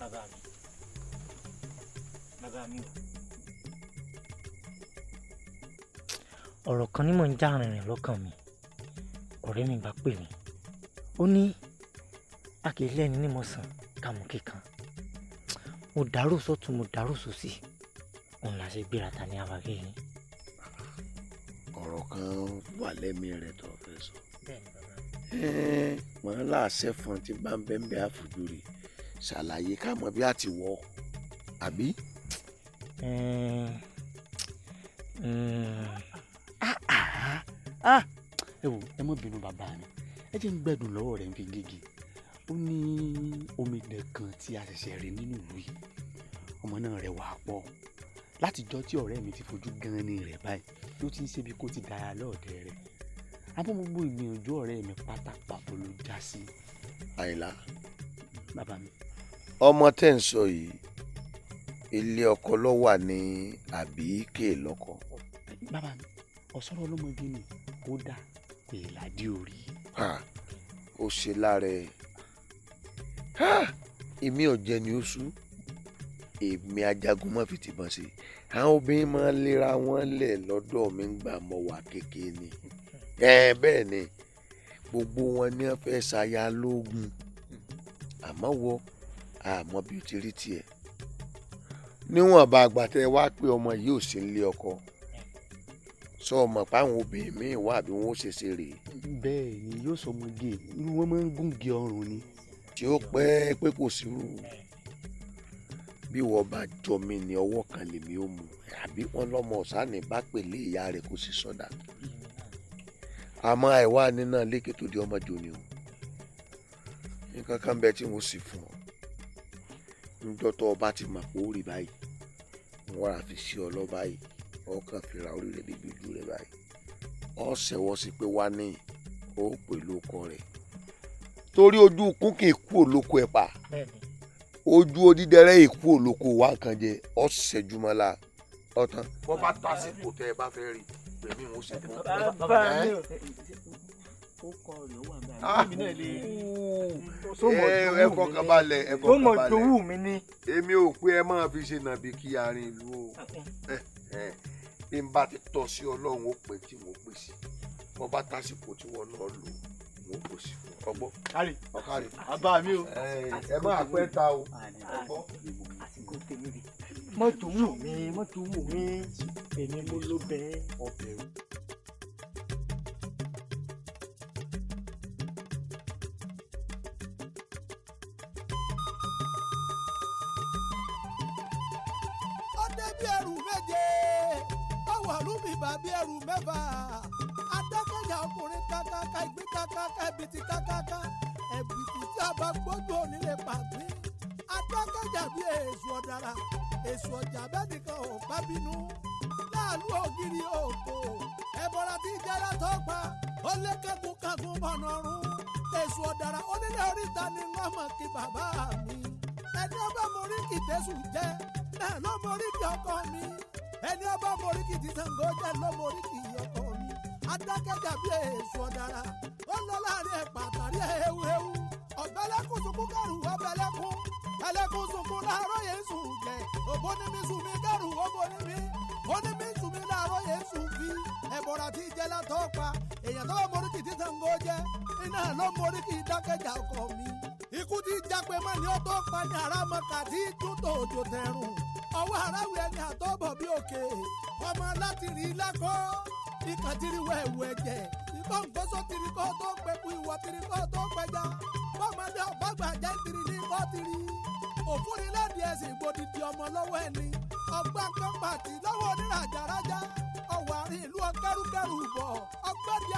bàbá mi o. ọ̀rọ̀ kan ní mò ń já rìnrìn lọ́kàn mi ọ̀rẹ́ mi bá pè mí ó ní a kì í lẹ́ni nímọ̀sán ká mú kíkan mo dàrú sọ́tún mo dàrú sósì òun là ṣe gbéra ta ní abàgẹ́ yìí. ọ̀rọ̀ kan wà lẹ́mìí rẹ̀ tó fẹ́ sọ. bẹ́ẹ̀ni bàbá mọ̀ ń láàṣẹ fún ti bá ń bẹ́ẹ̀ bẹ́ẹ̀ àfojúrí ṣàlàyé ká mọ̀ bí a ti wọ̀ àbí. ẹ wò ẹ má bínú bàbá mi ẹ jẹ́ ń gbẹ̀dùn lọ́wọ́ rẹ̀ ń fi gègé ó ní omidan kan tí a ṣẹ̀ṣẹ̀ rí nínú ìlú yìí ọmọ náà rẹwà pọ̀ látijọ́ tí ọ̀rẹ́ mi ti fojú gan ni rẹ̀ báyìí ló ti ń ṣe bí kò ti dára lọ́ọ̀dẹ rẹ̀ àmọ́ gbogbo ìgbìyànjú ọ̀rẹ́ mi pátápátá ló já sí. àyìnlá bàbá mi. ọmọ tẹ́ ń sọ yìí ilé ọkọ ló wà ní àbí kéè lọ́kọ. bàbá mi ọ̀sọ́rọ̀ ọlọ́mọge ni kódà pé ládìí orí. ó ṣe lára ẹ èmi ọ̀jẹ̀ ni ó sú èmi ajagun má fi tìbọn ṣe àwọn obìnrin máa ń lera wọn lẹ̀ lọ́dọ̀ mi ń gbà mọ́ wà kékeré ni bẹ́ẹ̀ ni gbogbo wọn ni wọ́n fẹ́ ṣaya lóògùn àmọ́ wọ àmọ́ bí o ti rí tiẹ̀ níwọ̀n bá àgbàtẹ́ wá pé ọmọ yìí ò sí nílé ọkọ sọ ọmọ páwọn obìnrin míì wà bí wọn ó ṣe ṣe rèé. bẹ́ẹ̀ ni yóò sọ ọmọge irú wọn máa ń gúngi ọrùn ni. tí ó pẹ́ pé kò sírú bí wọ́n bá jọ mí ní ọwọ́ kan lèmi ó mú àbí wọ́n lọ́mọ ọ̀sánì bá pèlè ìyá rẹ̀ kó sì sọ́dà àmọ́ àìwá nínà lékè tó di ọmọ jòní o nǹkan kan bẹ tí mo sì fún ọ níjọ́ tó o bá ti mọ̀ pé ó rí báyìí wọ́n rà fi sí ọ lọ báyìí ọkàn fìrà orí rẹ̀ débi ojú rẹ̀ báyìí ọ ṣẹ̀wọ́ sí pé wá ní ó pè lóko rẹ̀ torí ojú kún kì í kú olóko ẹ̀ pa ojú odídẹrẹ́ ìkú olóko wá kan jẹ ọ ṣẹ́júmọ́lá ọ̀tán bọ́ bá tó àsìkò tẹ́ ẹ bá fẹ́ rí pẹ̀mí wọn ó sì fún ẹ fọkàn balẹ̀ ẹ fọkàn balẹ̀ èmi ò pé ẹ máa fi ṣe nàbí kí arin ìlú o bí n bá ti tọ́ sí ọlọ́run ó pè tí mo pè sí bọ́ bá tásìkò tí wọ́n náà lò mo pè sí fún ọgbọ́. kárí ọ̀kárí bàbá mi o. ẹ máa pẹ́ ta o. àsìkò tèmi rè mọ́tò wù mí èmi mo ló bẹ́ẹ̀ ọbẹ̀ o. bí ẹrù méje ọwọ́ lùmí bá bí ẹrù mẹ́fà adákẹ́jà ọkùnrin kákáká ìgbín kákáká ẹ̀bìtì kákáká ẹ̀bìtì tí a bá gbójú onílé pàgbín adákẹ́jà bí èṣù ọ̀dàrà èṣù ọ̀jà bẹ́ẹ̀ nìkan ò bá bínú láàlú ògiri òkò ẹ̀bọ̀ra tí jẹ́rẹ́ tó pa ó lé kẹ́kùn mọ̀nà ọ̀run èṣù ọ̀dàrà onílé oríta ni wọ́n mọ̀ kí bàbá mi ẹni ọba morí kìtẹ́sù jẹ́ náà ló morí kí ọkọ mi ẹni ọba morí kì í ti Ṣàngó jẹ́ ló morí kì í ọkọ mi adákẹ́jà bí èṣù ọ̀dàrà ó lọ láàrin ẹ̀pà àtàrí ẹ̀hẹ́wùhẹ́wù ọ̀gbẹ́lẹ́kùn sunkún kẹrù ọbẹ̀lẹ́kùn ẹlẹ́kùn sunkún láàárọ̀ yẹn sùn jẹ́ òbónímí sùn mí kẹrù òbónímí onímí sùn mí láàárọ̀ yẹn sùn fi ẹ̀bọ̀rà tí jẹ́ látọ̀ pa èèyàn tó morí kì í ti Ṣàngó jẹ́ iná ló morí kì í dákẹ́jà ọkọ mi ikú tí jágbe mọ́ ni ó tó pa ní àràmọ́kà tí tútò òjò tẹ̀rùn ọwọ́ aráwì ẹni àtọ́bọ̀ bí òkè ọmọ láti rí lákọ́ ikàn tí rí wẹ̀wù ẹ̀jẹ̀ ìbọn gbọ́sọ̀ tìrí kọ́ tó pẹ̀kú ìwọ̀ tìrí kọ́ tó pẹja bọ́mọdé ọ̀gbọ́gbà jẹ́ tìrí ní kọ́ tìrí òfúri lẹ́dí ẹ̀sìn ìgbòdìdì ọmọ lọ́wọ́ ẹni ọgbà kan pàtì lọ́wọ́ oníràjàrájà ọwọ́ àárín ìlú ọkẹ́rùkẹ́rù bọ̀ ọgbẹ́dì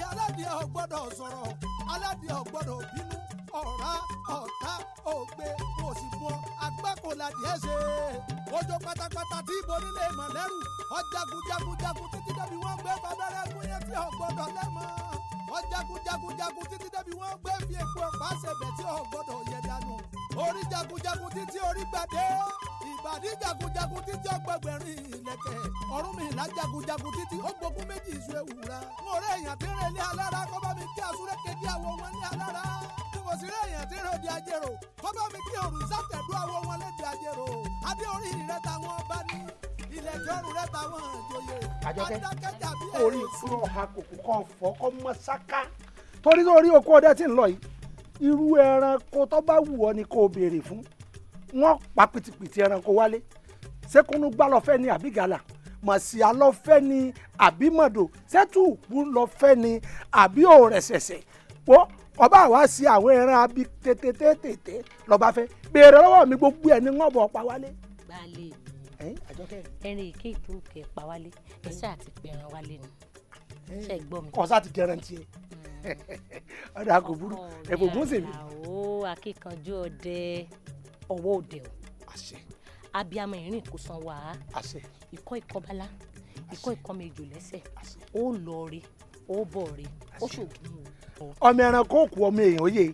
aládìẹ ọgbọ́dọ̀ sọ̀rọ̀ aládìẹ ọgbọ́dọ̀ bínú ọ̀rá ọ̀tá ògbé òsìbọn agbákòladìẹ ṣe ojo pátápátá tí ibo nílé mọ̀lẹ́rù ọ̀jagunjagunjagun títí débi wọ́n gbé fabẹ́rẹ́ gúnyẹ́ tí ọ̀gbọ́dọ̀ lẹ́mọ́ ọ̀jagunjagunjagun títí débi wọ́n gbé fi epo ọ̀pá ṣẹbẹ̀ tí ọ̀gbọ́dọ̀ yẹ dànù orí jagunjagun títí orí gbàdé ìbàdí jagunjagun títí ọgbẹgbẹ̀rin ìlẹ̀kẹ̀ Ọ̀rúnmìlà jagunjagun títí ọgbógun méjì ìṣù ewúra ń ọ̀rẹ́ èèyàn tí ń relé alára kọ́ bá mi kí àsúré kejì àwọn wọn ní alára tí mo sì rí èèyàn tí ń ròdì ajérò kọ́ bá mi kí òrùn sátẹ̀dú àwọn ẹrù rẹ táwọn ìjòyè. Àjọkẹ́ adákẹ́jà bí orí fún ọha kòkó kan fọ́ kọ́ mọ́ sáká torí lórí oko ọdẹ tí ń lọ yìí irú ẹranko tó bá wù ọ́ ni kò béèrè fún wọn pa pìtìpìtì ẹranko wálé ṣékúnú gbá lọ fẹ́ ni àbí gàlà mọ̀síà lọ fẹ́ ni àbí mọ̀dò ṣẹ́tùkú lọ fẹ́ ni àbí òrẹ̀ṣẹ̀ṣẹ̀ pọ̀ ọba àwa sí àwọn ẹran abi tètè lọ́ba fẹ́ béèrè lọ́wọ́ mi gbogbo ẹ̀ ní wọ́n bọ̀ pa wálé. Baálé ẹ̀yin Àjọkẹ́ ẹrin èké tó kẹ pa wálé ẹ ṣáà ti pẹran wálé ni ṣe gbọ́ mi. kọ́sá ti jẹran tiẹ̀ ọ̀dà kò burú ẹ̀fọ́ gún sí mi. ó akíkanjú ọdẹ ọwọ́ òde o àṣẹ abiyamọ ìrìn kò san wá àṣẹ ikọ́ ìkọ́bálá ikọ́ ìkọ́mẹjọ lẹ́sẹ̀ ó lọ rí ó bọ̀ rí ó ṣògùn o. ọmọ ẹranko kù ọmọ èèyàn yé.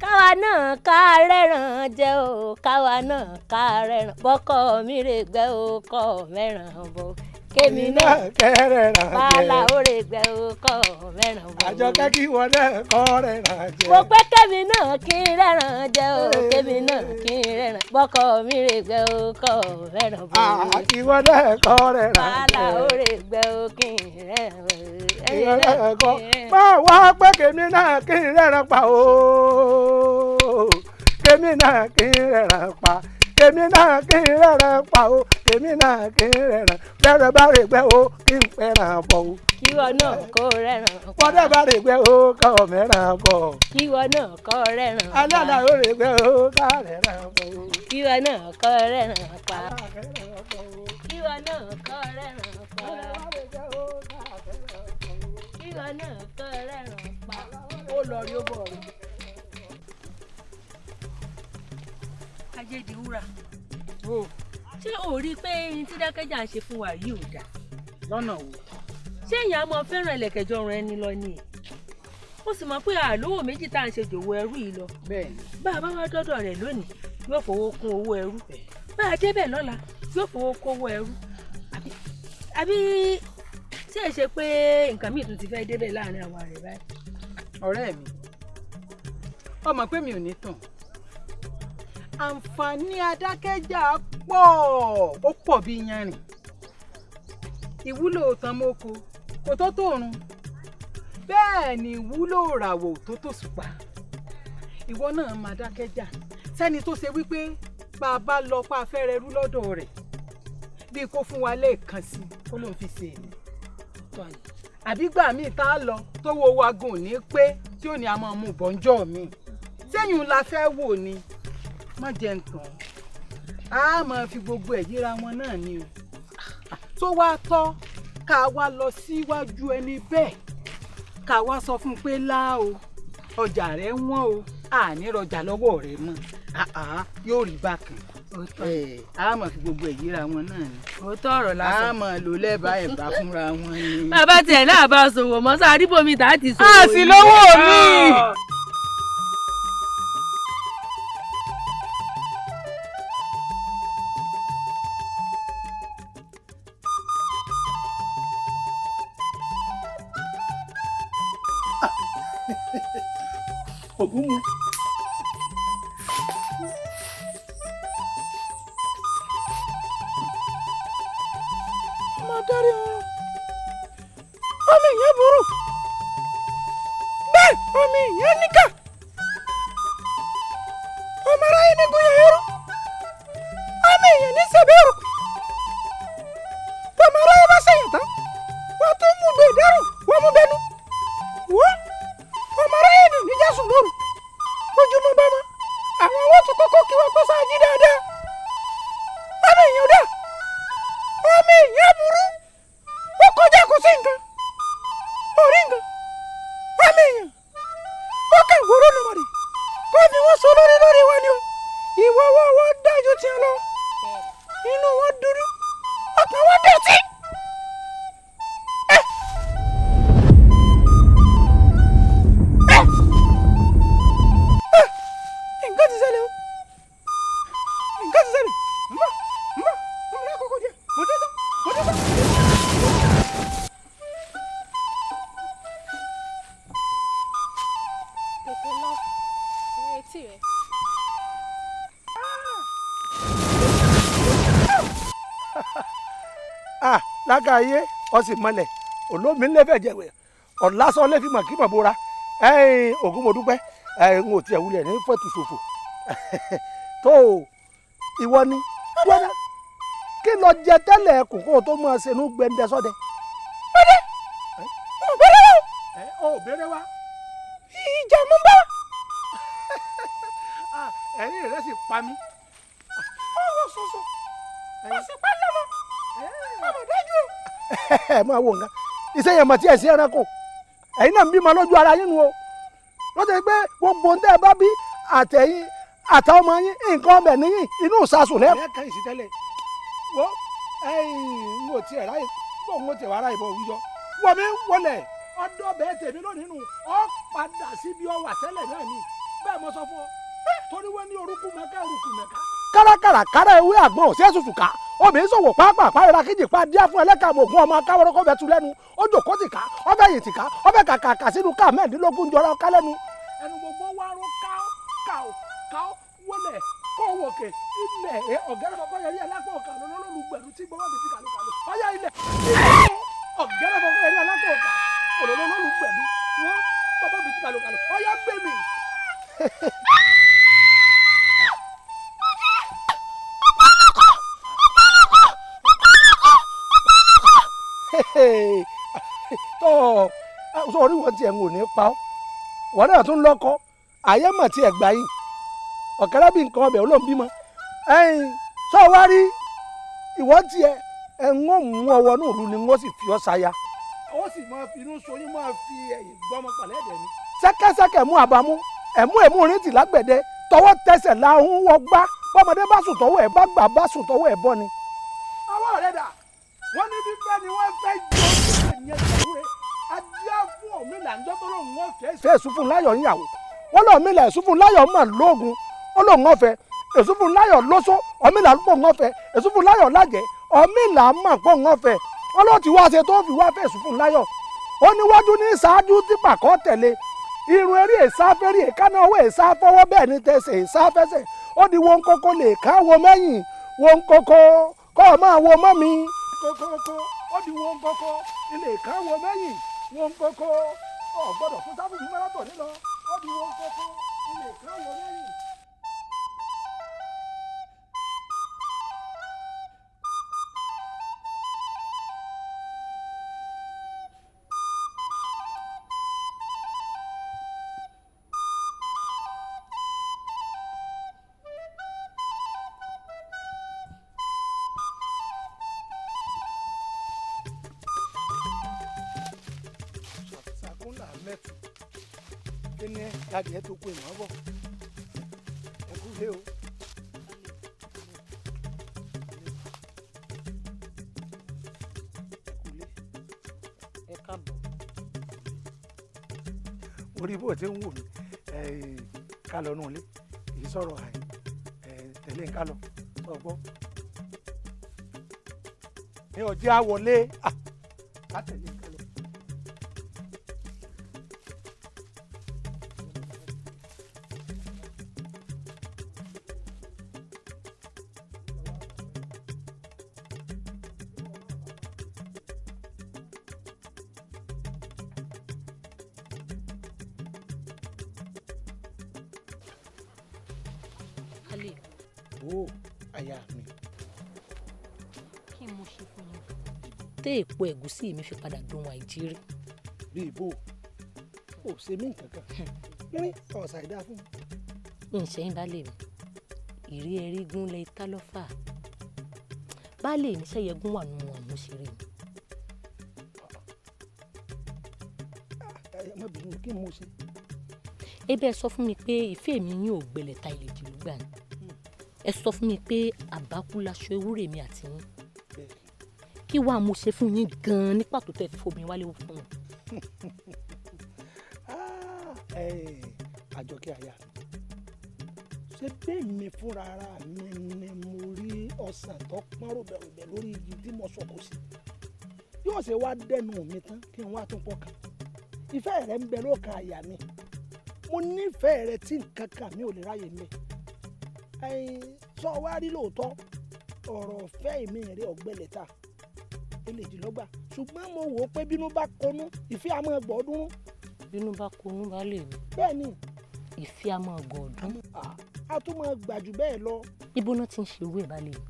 káwa náà ká rẹ́ràn jẹ́ o káwa náà ká rẹ́ràn bọ́kọ mi rè gbẹ́ o kọ́ mẹ́ràn bọ́ kémi náà kẹ́rẹ̀ ràn jẹ́ bàálà ó rè gbẹ́ o kọ́ mẹ́ràn bọ́. Àjọkẹ́ kí wọn náà kọ́ rẹ̀ ràn jẹ́. mo pé kémi náà kí n rẹ́ràn jẹ́ o kémi náà kí n rẹ́ràn bọ́kọ mi rè gbẹ́ o kọ́ mẹ́ràn bọ́. kí wọn náà kọ́ rẹ̀ ràn jẹ́. bàálà ó rè gbẹ́ o kí n rẹ́ràn bọ́. kí wọn náà kọ́ máa wá pé kémi náà kí n rẹ̀ràn pa o kémi náà kí n rẹ̀ràn pa kémi náà kí n rẹ̀ràn pa o kémi náà kí n rẹ̀ràn bẹ́rẹ̀ bá rè gbẹ́ o kí n pẹ̀ràn bọ̀ o. kíwọ náà kó rẹ̀ràn pa. bọ́dẹ̀ bá rè gbẹ́ o kọ́ mẹ́ràn bọ̀. kíwọ náà kó rẹ̀ràn pa. aláàlá ó rè gbẹ́ o ká rẹ̀ràn bọ̀ o. kíwọ náà kó rẹ̀ràn pa. kíwọ náà kó rẹ̀ràn pa. kíwọ náà kó rẹ̀ràn pa. ó lọ rí ó bọ̀ rí. Ajédiwúrà ṣé o rí i pé ẹni tí Dákẹ́jà ń ṣe fún wa yìí ò dáa lọ́nà wo. ṣé èèyàn á mọ fẹ́ràn ẹlẹ́kẹ̀jọ ọ̀run ẹni lọ ni ó sì mọ̀ pé àlówó méjì tá à ń ṣe jòwó ẹrú yìí lọ bẹ́ẹ̀ni. bá a bá wá dọ́dọ̀ rẹ̀ lónìí yóò fowó kún owó ẹrú bá a débẹ̀ lọ́la yóò fowó kún owó ẹrú àbí ṣé ẹ ṣe pé nǹkan míì tún ti fẹ́ débẹ̀ láàrin àwa rẹ̀ báyìí. ọ̀rẹ́ mi ọmọ pé mi ò ní tàn àǹfààní Adákẹ́jà pọ̀ ó pọ̀ bí yanrìn ìwúlò tànmọ́kọ kò tó tòrun bẹ́ẹ̀ ni ìwúlò ràwọ̀ tó tó ṣùpá ìwọ náà máa Dákẹ́jà sẹ́ni tó ṣe wípé bá a bá lọ pa afẹ́rẹ́ rú lọ́dọ̀ rẹ̀ bíi kó fún wa lẹ́ẹ̀kan sí kó ló ń fi ṣe èmi àbí gbà míì tá a lọ tó wo wa gùn ní pé tí ò ní a máa mú bọ́njọ́ mi sẹ́yìn la fẹ́ wò ni má jẹ nǹkan a máa fi gbogbo ẹ̀ yíra wọn náà ni o tó wá tọ́ ká wá lọ síwájú ẹni bẹ́ẹ̀ ká wá sọ fún un pé lá o ọjà rẹ wọ́n o àní rọjà lọ́wọ́ rẹ mọ́ yóò rí bákan a máa fi gbogbo ẹ̀ yíra wọn náà ni òótọ́ ọ̀rọ̀ lásán a máa lò lẹ́bàá ẹ̀bá fúnra wọn ni. bàbá tiẹ̀ náà bá ṣòwò mọ́ sáà rí bòmí tá a ti ṣòwò. a sì lówó mi. ògún mu. ọmọ adarí ọ̀run ọmọ ìyẹn burú bẹ́ẹ̀ ọmọ ìyẹn níkà ọmọ aráyé ní gúnyẹ̀ ẹrú ọmọ ìyẹn ní sẹ́bẹ̀rù ọmọ aráyé bá sẹ́yìn tán wọ́n tún mú gbèdérù wọ́n mú bẹnu wọ́n ọmọ aráyé ní níjà sùn lóru ojúmọ́ bá mọ́ àwọn owó tó kọ́kọ́ kí wọ́n pẹ́ sáájí dáadáa ọmọ ìyẹn dá ọmọ ìyẹn burú ó kọjá kò sí nǹkan orí nǹkan ọmọ ìyẹn ó kà wúrú nùmọ̀rì kó fi wọ́n sọ lórí wọn ni o ìwọ wọn dájú tiẹ̀ lọ inú wọn dúdú ọkàn wọn dọ̀tí. nǹkan ti ṣẹlẹ̀ o nǹkan ti ṣẹlẹ̀ mbà lákòókò díẹ̀ mo dé tán. tètè lọ retí rẹ. lákàáyé ọsì mọlẹ̀ olómi ńlẹ́fẹ̀ jẹ̀wẹ̀ ọ̀làsán lẹ́fì mọ̀ kí mọ̀ bóra ògùn mo dúpẹ́ n ò tiẹ̀ wulẹ̀ ní fẹ̀tù ṣòfò tó ìwọ ni wọ́n kí lọ jẹ tẹ́lẹ̀ ẹkùn kó o tó máa ṣe inú gbẹ̀ndẹ̀ sọ́dẹ. ó béèrè wa. ìjà mú bá. ẹ̀rín rẹ̀ sì pa mí. ọwọ́ soso ó sì pa lọ́mọ ọmọ dájú. ẹ máa wo nǹkan iṣẹ́ yẹn mọ̀ tí ẹ̀ sí ẹranko ẹ̀yin náà ń bímọ lójú ara yín nu o lọ́tẹ̀ pé gbogbo ń tẹ́ ẹ bá bí àtẹ̀yìn àtàwọn ọmọ yín nǹkan ọbẹ̀ níyìn inú ìsasùn lẹ́yìn. ẹ kàn sí tẹ́lẹ̀ wọ́n n ò tiẹ̀ ráyè bó n ò tiẹ̀ wá ráyè bọ̀ wíjọ wọ́n mi wọlé ọdọ bẹ́ẹ̀ tèmi lónìí nù ọ padà síbi ọwà tẹ́lẹ̀ náà ni bẹ́ẹ̀ mo sọ fún ọ torí wọ́n ní orúkú mẹ́ká orúkú mẹ́ká. kárakára kára ewé àgbọn òsì ẹ̀sùn ká obìnrin sọ̀wọ́ pàápàá ìra kíjì pa díẹ̀ fún ẹlẹ́ka mọ̀gún ọmọ akáwọ́rọ́ kọ́ bẹ́ẹ̀ tu lẹ́nu ó jòkó tì ká ọbẹ̀ yìí tì ká ọbẹ̀ kàkà sínú ká mẹ́ẹ̀ẹ́dínlógún jọra ọká lẹ́nu. ẹnu gbogbo wa ró ká wọlé kó wòkè ilẹ̀ ọ̀gẹ́rẹ́ kọ́kọ́ yẹrí alápò ọ̀kà lọ́lọ́lùgbẹ̀rù tí gbọ́wọ́ mi ti kà lókàlù ọ̀yá ilẹ̀ ọ̀gẹ́rẹ́ kọ́kọ́ yẹrí alápò ọ̀kà lọ́lọ́lùgbẹ̀rù wọ́n gbọ́wọ́ mi ti kà lókàlù ọ̀yá gbé mi. tó sórí wọn tiẹ̀ ń wò ní pa ọ́ wọn náà tún lọ́kọ́ àyẹ́ mọ̀ tiẹ̀ gbà yín ọ̀kẹ́rẹ́ bí nǹkan ọbẹ̀ olóhùn bímọ sọ wá rí ìwọ́n tiẹ̀ ń mú ọwọ́ náà rú ni wọ́n sì fi ọ́ ṣaya ó sì máa fi inú soyún máa fi ẹ̀yìn gbọ́mọ pàlẹ́ ẹ̀dẹ̀ ni. sẹ́kẹ́sẹ́kẹ́ mú àbámú ẹ̀mú rìntì lágbẹ̀dẹ tọwọ́ tẹsẹ̀ láhùn wọ́n gbá bọ́mọdé bá sùn tọwọ́ ẹ̀ bá gbà bá sùn tọwọ́ ẹ̀ bọ́ ni. àwọn ọ̀rẹ́ dà wọ́n ní fífẹ́ ni wọ́n fẹ́ jọ ìyẹn tẹ̀wé adíá fún òmìnira ńjọ́ tó lóun wọ́n fẹ́ èsù fún láyọ̀ níyàwó wọ́n lọ òmìnira èsù fún láyọ̀ mà lóògùn ó lóun wọ́n fẹ́ èsù fún láyọ̀ lóṣó òmìnira pò wọ́n fẹ́ èsù fún láyọ̀ lájẹ́ òmìnira mà pò wọ́n fẹ́ wọ́n ló ti wá ṣe tó fi wá fẹ́ èsù fún láyọ̀ ó níwájú ní ṣáájú tí pàkọ́ tẹ̀lé irun eré ìsáfẹ́rí èékánná owó ìsáfọwọ́ bẹ́ẹ̀ ni tẹ̀sẹ̀ ìsáfẹ́sẹ̀ ó di wọn kókó lè ká wo mẹ́yìn wọn kókó kọ́ ọ máa wo mọ́ mi kókókó ó di wọn kókó ilé ká wo mẹ́yìn wọn kókó ọ gbọ́dọ̀ fún sábà fún mẹ́rọ́tọ̀ nílọ ó di wọn kókó ilé ká wo mẹ́yìn. Kíni adìẹ tó kó ìmọ̀ bọ̀ ẹ kú lé o. ẹ káàbọ̀. orí bó ti ń wò mí ká lọ nù ilé èyí sọ̀rọ̀ àyè tẹ̀lé ń ká lọ sọ̀gbọ́. ní ọjọ́ àwọlé ká tẹ̀lé ń ká lọ. Ó aya mi. Kí mo ṣe fún yín? Té èpo ẹ̀gúsí mi fi padà dohun àìjírí. Bí ibo ò ṣe mí nǹkan kan lórí ọ̀sà ìdá fún mi. Ǹṣẹ́ ń bálé mi ìrí ẹrí gún lẹ tá lọ́fà bálé mi ṣẹ́yẹgún wà nù wọn mo ṣe rí mi. Má bínú kí mo ṣe. Ebe ẹ sọ fún mi pé ìfẹ́ mi yín ò gbẹlẹ̀ ta ilẹ̀ jùlọ gbà ní. Ẹ sọ fún mi pé àbákú laṣọ ewúrẹ́ mi àti yín. Kí wàá mo ṣe fún yín gan-an ní pàtó tẹ́ fi fòmí wálé fún wọn. Àjọkẹ́ àyà ṣé bẹ́ẹ̀ mi fúnra ara mi ni mo rí ọsàn tó pọ́n ròbẹ̀ròbẹ̀ lórí igi tí mo sọ̀kò sí yóò ṣe wá dẹnu mi tán kí n wá tún pọ̀ kàn ìfẹ́ rẹ̀ ń bẹ lókàn àyà mi mo nífẹ̀ẹ́ rẹ̀ tí nǹkan kan mi ò lè ráyè mi sọ wá rí lóòótọ́ ọ̀rọ̀ ọ̀fẹ́ mi rẹ̀ ọ̀gbẹ́lẹ̀ ta eléjì lọ́gbà ṣùgbọ́n mo wò ó pé bínú bá konú ìfẹ́ àmọ́ gbọ́dún. bínú bá konú bá lè mi. bẹ́ẹ̀ ni. ìfẹ́ àmọ́ gbọ́dún. a tún máa gbà jù bẹ́ẹ̀ lọ. ibo náà ti ń ṣe owó ẹ̀ bá lè mi.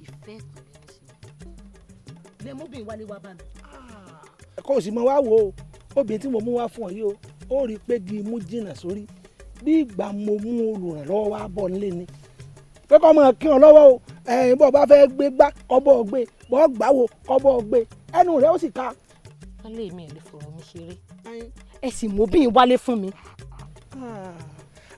ìfẹ́ ìkànnì ní sí mi. lẹ́mọ́bìn wálé wá bá mi. ẹ̀kọ́ òsì mọ́ wá wò ó obìnrin tí mo mú wá fún ọ yìí o ó rí i pé di imú jìnnà sórí bí ìgbà mo mú olùrànlọ́wọ́ wá bọ̀ nílé ni pé kọ́ máa kí ọ lọ́wọ́ o ẹ̀yin bọ́ bá fẹ́ gbé gbá kọ́bọ̀ gbé bọ́ gbà wò kọ́bọ̀ gbé ẹnu rẹ̀ ó sì ka. wálé mi ẹ̀ lè fọ̀rọ̀ mi ṣeré ẹ sì mú bí wálé fún mi.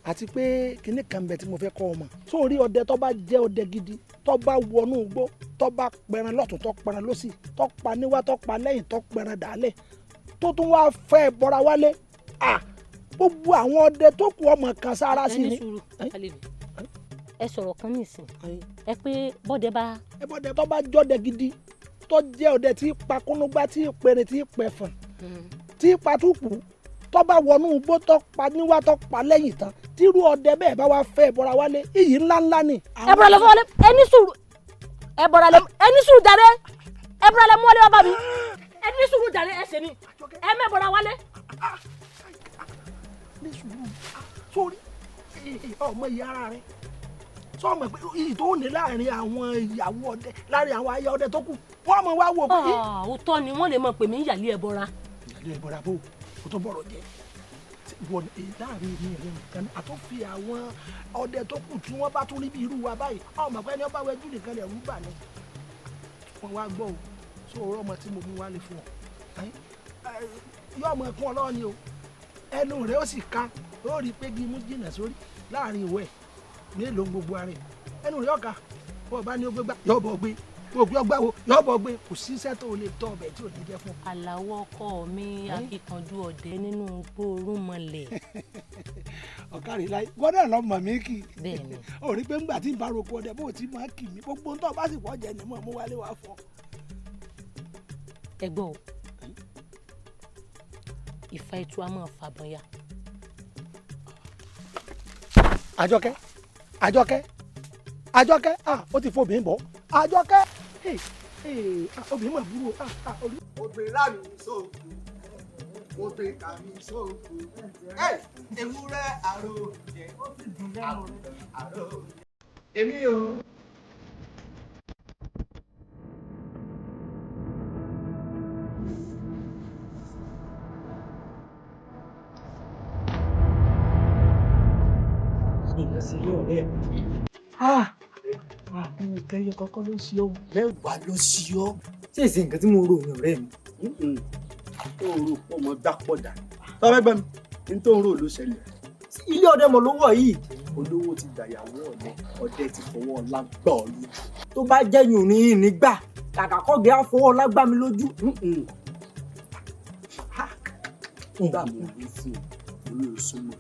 àti pé kinní kan bẹ̀ tí mo fẹ́ kọ́ ọ mọ̀ sórí ọdẹ tó bá jẹ́ ọdẹ gidi tó bá wọnú igbó tó bá pẹran lọ́tún tó pẹran lọ́sì tó pa níwá tó pa lẹ́yìn tó pẹran dàálẹ̀ tó tún wá fẹ́ bọ́ra wálé gbogbo àwọn ọdẹ tó kù ọmọ kan sára sí ni. ẹ sọ̀rọ̀ kan nísìn ẹ pé bọ́dẹ bá. ẹ bọ́dẹ tó bá jọ́dẹ gidi tó jẹ́ ọdẹ tí pa kúnúgbá tí pẹ̀rẹ̀ tí pẹ̀fọ̀n tí pa túkù tó bá wọnú igbó tó pa níwá tó pa lẹ́yìn tán tírú ọdẹ bẹ́ẹ̀ bá wá fẹ́ bọ́ra wálé iyì ńláńlá ni. ẹ bọ̀rọ̀ lẹ fún wọlé ẹni sùúrù ẹ bọ̀rọ̀ lẹ ẹni sùúrù jáde ẹ bọ̀rọ̀ lẹ mú wọlé wá bá mi ẹni sùúrù jáde ẹ ṣe ni ẹ mẹ́ bọ̀rọ̀ wálé. ní sùúrù sórí ọmọ ìyá ara rẹ sọmọ pé iyì tó ní láàrin àwọn ìyàwó ọdẹ láàrin àwọn aya ọdẹ tó kù wọn mọ wá wò pé. òótọ́ ni wọ́n lè mọ̀ pé mi ń yàlé ẹbọra. yàlé ẹbọra bò kó tó bọ̀rọ̀ jẹ́ wọ́n láàrin mi rẹ̀ nìkan àtúnfi àwọn ọdẹ tó kù tí wọ́n bá tún rí bí irú wa báyìí ọmọ pé ní ọba wẹjú nìkan lẹ̀ rúbà ni wọ́n wá gbọ́ o sóòrò ọmọ tí mo mú wálé fún ọ yóò mọ ẹkún ọlọ́ọ̀ ni o ẹnu rẹ̀ ó sì ka ó rí i pé gímú jìnnà sórí láàrin ìwẹ̀ mélòó gbogbo ara ẹnu rẹ̀ ọ̀ka bọ́ ọba ní ó gbé gbá yọ̀bọ̀ gbé gbogbo ọgbà wo yọ̀bọ̀ gbé kò síṣẹ́ tó lè tọ́ ọbẹ̀ tí ò ní jẹ́ fún. àlàó ọkọ mi akíkanjú ọdẹ nínú gbóòórùn mọ́lẹ̀. ọ̀kárí láyé gbọ́dọ̀ lọ mọ̀ mí kì í. bẹ́ẹ̀ni. ó rí i pé ńgbà tí ń bá roko ọdẹ bó ti máa kì mí gbogbo ń tọ́ bá sì pọ̀ jẹ́ ni mo mú wálé wá fún ọ. ẹ gbọ́ o ìfà ètò a máa fàbọn ya. àjọkẹ́ ó ti fobìnrin bọ̀ àjọkẹ́ obìnrin mà burú o. obìnrin láàmì sóòkù obìnrin kàmí sóòkù ewúrẹ́ àrò jẹ ó ti dùn lẹ́nu àrò èmi o. ìlọsílẹ̀ ọ̀rẹ́ mi kẹyọ kọ́kọ́ ló ṣe ọ́ mẹ́wàá ló ṣe ọ́ ṣé èsì nǹkan tí mo rò ní ọ̀rẹ́ mi tó rò pọ̀ mọ́ dápọ̀ dà tọ́fẹ́ gbẹ́ mi ní tó ń rò ló ṣẹlẹ̀ ilé ọdẹ mọ̀ ló wọ̀ yìí olówó ti gbàyàwó ọdẹ ti fọwọ́ ọlá gbà ọ́ lójú tó bá jẹ́ yùn ní nígbà kàkà kọ́gẹ́ á fọwọ́ ọlá gbà mí lójú nígbà mo rí fún orí òṣùmọ̀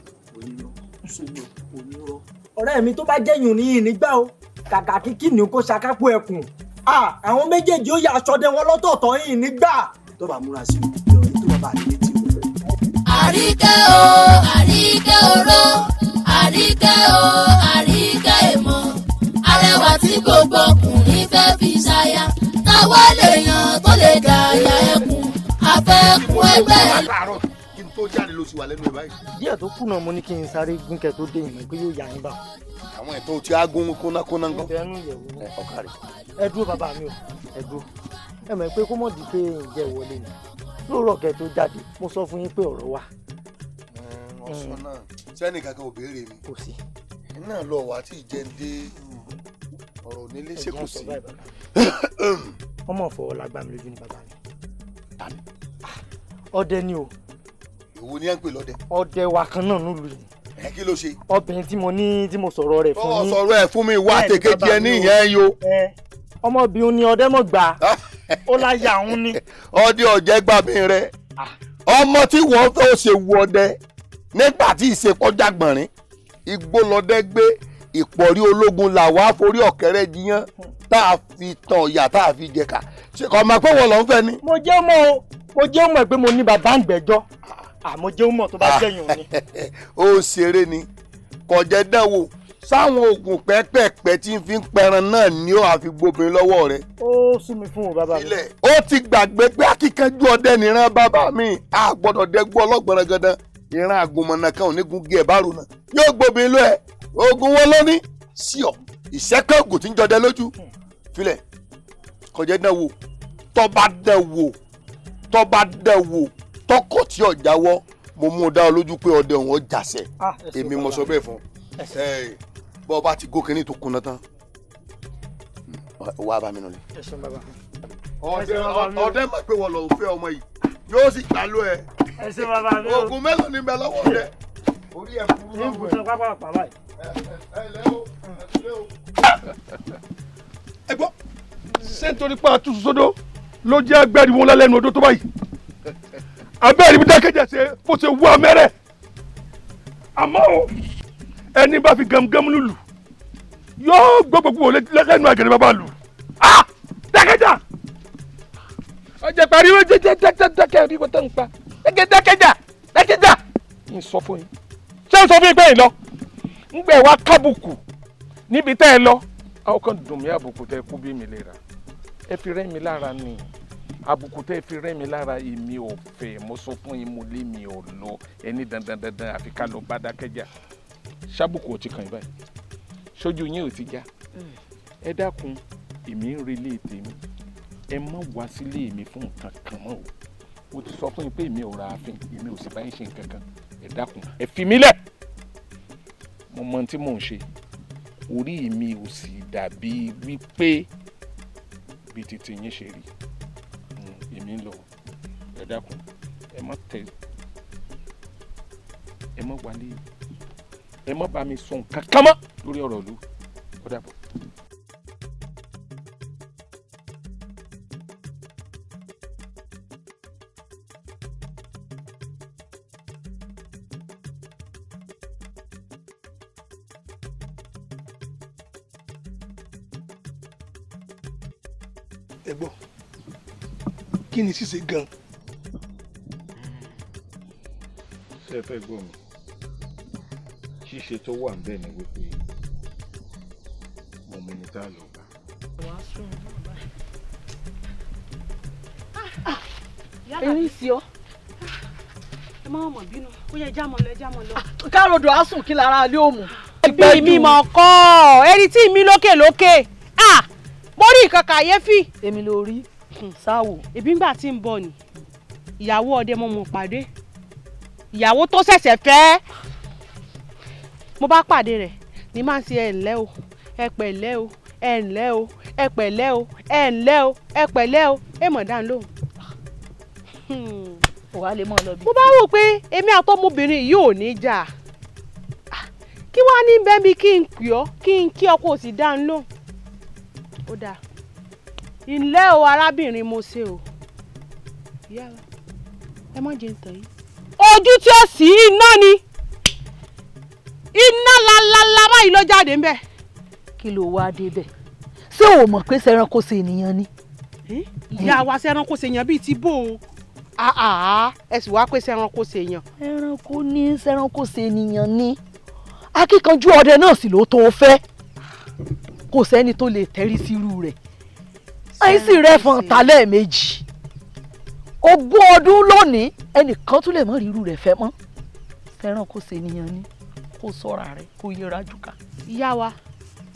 onírọ́ ọ̀rẹ́ mi tó bá jẹ́ yùn ní nígbà o kàkà kíkì ní kó ṣakápò ẹkùn àwọn méjèèjì ó yà aṣọdẹ wọn lọ́tọ̀ọ̀tọ̀ yìí nígbà tó bá múra sí ìrọ̀lẹ́ tó bá bá àdé létí o. àríkẹ́ o àríkẹ́ oró àríkẹ́ o àríkẹ́ èmọ̀ arẹwà tí gbogbo ọkùnrin fẹ́ fi ṣaya táwa lèèyàn tó lè dà ya ẹkùn afẹ́kùn ẹgbẹ́. látàárọ̀ kí n tó jáde ló sì wà lẹ́nu ẹ̀ báyìí. díẹ̀ tó kùnà mo ní kí n sáré gúnkẹ́ tó dé ìmọ̀ pé yóò yà yín bá. àwọn ètò tí a gún kónákóná ń kọ́. ẹnu ìyẹ̀wò ọ̀kàrì ẹ dúró bàbá mi o ẹ dúró ẹ mọ̀ pé kó mọ̀ di pé ǹjẹ́ ìwọlé ni lóòrọ̀ kẹ́ tó jáde mo sọ fún yín pé ọ̀rọ̀ wà. ọ̀sán náà sẹ́ni kankan ò béèrè mi. kò sí. náà lọ wá tí ìjẹun dé ọ̀rọ̀ onílé ṣé kò sí. wọ́n mọ̀ fọwọ́ lágbá mi lójú ní bàbá mi. ọdẹ ni o. èwo ni ẹ ń pè lọ́dẹ. ọdẹ wa kan náà nílùú yìí. ẹ kí ló ṣe. obìnrin tí mo sọ̀rọ̀ rẹ̀ fún yín. sọ̀rọ̀ ẹ̀ fún mi wá tèkejì ẹ ní ìyẹn yo. ọmọbìnrin ni ọdẹ mọ̀ gbà ó láyà òun ni. ọdẹ ọ̀jẹ̀ gbàmí rẹ ọmọ tí wọ́n fẹ́ ṣe wù ọdẹ nígbà tí ìṣekọjá gbọ̀nrín igbó lọdẹ gbé ìpọ̀rí ológun làwa forí ọ̀kẹ́rẹ́ jiyàn tá a fi tan ọ̀yà tá a fi jẹ̀ka ṣe kọ́ máa pé wọ́n lọ́ ń fẹ́ ni. mo jẹ́ mọ̀ pé mo ní bàbá àgbẹ̀jọ́ àmọ́ jẹ́ mọ̀ tó bá jẹ́yìn òní. ó ṣeré ni kò jẹ́ dánwò sáwọn oògùn pẹ́pẹ́pẹ́ tí ń fi ń pẹran náà ni ó àfi gbóbin lọ́wọ́ rẹ̀. ó sú mi fún o bàbá mi. ó ti gbàgbé pé akíkanjú ọdẹ nìran bàbá mi a gbọ́dọ̀ dẹ́gbọ́ ọlọ́gbọ̀nrán gandan ìran àgùnmọ̀nà kan ò ní gun gé ẹ̀ bárò náà yóò gbóbin lọ ẹ̀ oògùn wọn lóní sí ọ ìṣẹ́kẹ́ oògùn tí ń jọdẹ lójú filẹ̀ kọjá dán wò tọ́ba dán wò tọkọ̀ tí ò jáwọ́ mo mú un dá ọ lójú pé ọdẹ òun ọ jàṣẹ èmi mo sọ bẹ́ẹ̀ fún bọ́ ọba ti gòkè ní tó kunná tán wá bá mi nù lé. ọdẹ mọ̀ pé wọ́n lọ fẹ́ ọmọ yìí yóò sì gbà ló ẹ. oògùn mélòó ni bẹ lọ́wọ́ rẹ orí ẹ̀ kúrú lọ́wọ́ ẹ̀. ìbùsùn pápá pàmò yìí. ẹ gbọ́ ṣé nítorí pé àtúntò sódò ló jẹ́ gbẹ́rì wọn lẹ́nu odò tó báyìí abẹ́rẹ́ ibi dákẹ́jà ṣe bó ṣe wú amẹ́rẹ́ àmọ́ o ẹni bá fi gàmgàmù lùlù yóò gbọ́ gbogbo lẹ́nu àgẹ̀rẹ̀ bàbá lù dákẹ́jà ọjà pariwo jẹjẹjẹjẹjẹ rí wọ́n tó ń pa dákẹ́jà ń sọ fún yín ṣé ń sọ fún yín pé yín lọ ń gbẹ̀ wá kábùkù níbi tẹ́ ẹ lọ àwọn kan dùn mí àbùkù tẹ́ kú bí mi lè rà ẹ fi rẹ́ mi lára ni àbùkù tẹ́ fi rẹ́ mi lára èmi ò fẹ́ mo sọ fún yín mo lé mi ò lọ ẹni dandan àfi ká lọ bá dákẹ́jà ṣàbùkù ò ti kàn yín báyìí sójú yín ò ti já ẹ dákun èmi ń relé tèmi ẹ má wá sílé mi fún nǹkan kan mọ́ o mo ti sọ fún yín pé èmi ò ra ààfin èmi ò sì bá yín ṣe nǹkan kan ẹ dákun ẹ fi mí lẹ̀ mo mọ ohun tí mò ń ṣe orí mi ò sì dàbí wípé bí titi yín ṣe rí èmi ń lọ ẹ dákun ẹ má wálé ẹ má bá mi sọ nǹkan kan mọ́ lórí ọ̀rọ̀ ìlú ó dàbọ̀. ẹ gbọ́ kí ni ṣíṣe gan. ṣé ẹ fẹ́ gbọ́ mi ṣíṣe tó wà níbẹ̀ ni wípé mo mú ní tá a lọ bá. erin sí ọ ẹ má mọ̀ bínú ó yẹ jámọ̀ lọ. károdò á sùn kí lára ilé òmù. bí mi mọ̀ kọ́ ẹni tí mi lókè mo rí nǹkan kàyéfì. èmi ló rí sáwò. èbí ńgbà tí ń bọ̀ ni ìyàwó ọdẹ mo pàdé ìyàwó tó ṣẹ̀ṣẹ̀ fẹ́ mo bá pàdé rẹ̀ ní máa ń ṣe ẹ ǹlẹ́ o ẹ pẹ̀lẹ́ o ẹ ǹlẹ́ o ẹ pẹ̀lẹ́ o ẹ ǹlẹ́ o ẹ pẹ̀lẹ́ o ẹ mọ̀ dáhùn lóhùn. wà á lè mọ̀ lọ bí. mo bá wò pé èmi àtọmọbìnrin yìí ò ní jà kí wàá ní bẹ́ẹ̀ mi kí n pè ọ́ kí n kí ọ kó o sì dáhùn lóhùn. ó dáa ǹlẹ́ o arábìnrin mo ṣe o ìyá ẹ má jẹ́ ń tàn yín. ojú tí ó sì iná ni iná lalala báyìí ló jáde ńbẹ. kí ló wá débẹ̀ ṣé o mọ̀ pé sẹ́ranko ṣe ènìyàn ni. ìyá wa sẹ́ranko ṣe èèyàn bíi ti bò ó ẹ sì wá pé sẹ́ranko ṣe èèyàn. ẹranko ní sẹ́ranko ṣe ènìyàn ni akíkanjú ọdẹ náà sì ló tó fẹ́ kò sẹ́ni tó lè tẹ́rí sírú rẹ̀ àìsí rẹ̀ fọ̀n ta lẹ́ẹ̀mejì 20 ọdún lónìí ẹnìkan tún lè mọ rírú rẹ̀ fẹ́ mọ́ sẹ́ranko ṣe ènìyàn ni kó sọ́ra rẹ̀ kó yẹra jùkà. ìyá wa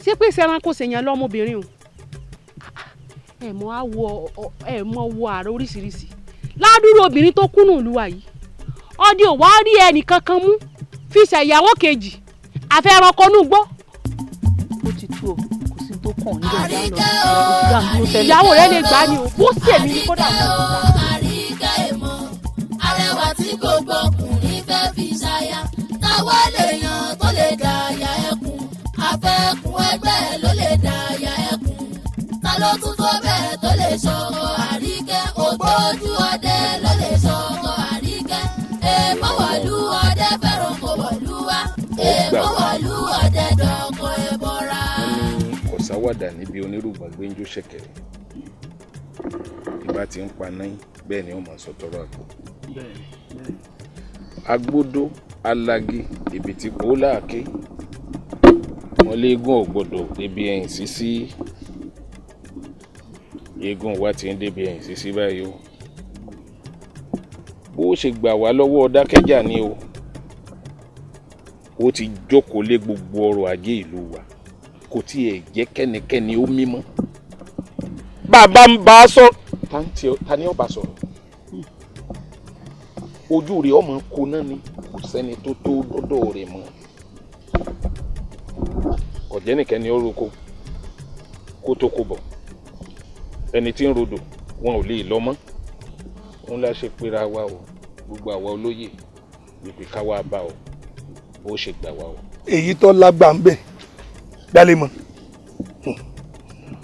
ṣé pé sẹ́ranko ṣe èèyàn lọ́mọbìnrin o ẹ mọ wọ ààrẹ oríṣiríṣi ládùúrú obìnrin tó kúnnù ìlúwa yìí ọdẹ ò wá rí ẹnì kankan mú fi ṣàyàwó kejì àfẹ́ranko nù gbọ́. ó ti tú o kò sí tó kàn níbẹ̀ dá lọ ìyàwó rẹ lè gbá ni o bó sì èmi ni kódà mo ti gbà. àríkà èmọ̀ arẹwà tí gbogbo ọkùnrin fẹ́ fi ṣaya táwa lèèyàn tó lè dà àyà ẹkùn afẹ́kùn ẹgbẹ́ ló lè dà àyà ẹkùn ta ló tún tó bẹ́ẹ̀ tó lè ṣọkọ àríkẹ́ ògbójú ọdẹ ló lè ṣọkọ àríkẹ́ èèmọ̀ wọ̀lú ọdẹ fẹ́ràn kò wọ̀lú wa èèmọ̀ wọ̀lú ọdẹ dọ̀kọ̀ ẹ̀bọ̀ra. wọ́n ní kò sáwàdà níbi onírúgbọ̀n gbé ń jó ṣẹ̀kẹ̀rẹ̀ ìbá ti ń pa náà bẹ́ẹ̀ ni ó máa sọ tọrọ àgbo. agbódó alagi ìbìtì kò láàké wọ́n léegun ò gbọ́dọ̀ débi ẹ̀yìn sísí eégún wa ti ń débi ẹ̀yìn sísí báyìí o bó ṣe gbà wá lọ́wọ́ Dákẹ́jà ni o ó ti jókòó lé gbogbo ọrọ̀ ajé ìlú wa kò tiẹ̀ jẹ́ kẹ́nikẹ́ni ó mímọ́ bàbá ń bá a sọ ta ni ó bá sọ̀rọ̀ ojú rẹ̀ ọmọ kó náà ni kò sẹ́ni tó tó dọ́dọ̀ rẹ̀ mọ́ ọ̀jẹ́ nìkan ni ó roko kó tó kó bọ̀ ẹni tí ń rodò wọn ò lè lọ mọ́ òun la ṣe pera wa o gbogbo àwa olóyè wípé ká wá bá o bó ṣe gbà wá o. èyí tó lágbà ń bẹ dálẹ́mọ̀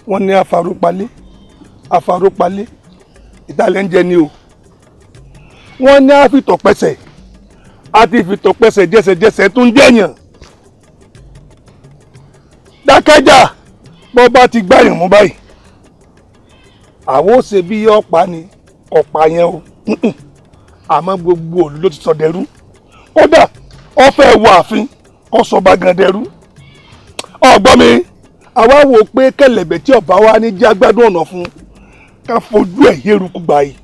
wọ́n ní àfarópalé ìdálẹ́ ń jẹ ni o wọ́n ní àfitọ̀pẹsẹ̀ àti ìfitọ̀pẹsẹ̀ jẹsẹ̀jẹsẹ̀ tó ń jẹ̀yàn Dákẹ́jà bọ́ bá ti gbáyàn mú báyìí àwọn ò ṣe bí ọ̀pá ni ọ̀pá yẹn o àmọ́ gbogbo òlu ló ti sọ dẹrú kódà ó fẹ́ wọ ààfin kó sọ bá gan dẹrú ọgbọ́n mi àwa wò pé kẹlẹ̀bẹ̀ tí ọba wa ní jágbádùn ọ̀nà fún ká fojú ẹ̀ yérukú gbà yìí.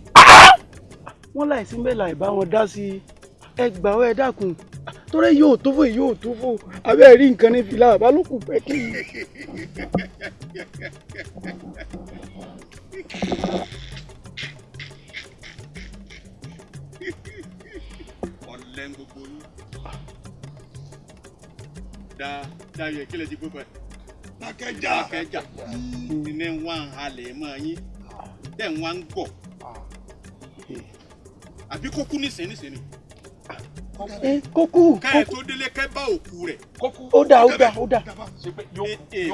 wọ́n láìsí mẹ́la ìbá wọn dá sí ẹgbàá ẹ dákun torí yóò tó fò abẹ́ rí nǹkan ní fìlà àbálòkù pẹ́ kí. ọ̀lẹ́ ń gbogbo yín dáa yẹ kílẹ̀ ti gbó pẹ́. Dákẹ́jà ní wá ń halẹ̀ mọ́ yín tẹ̀ ń wá ń gọ̀ àbí kókú nísìnyí kókú káyọ̀ tó délé kẹ́ bá òkú rẹ̀. ó dà.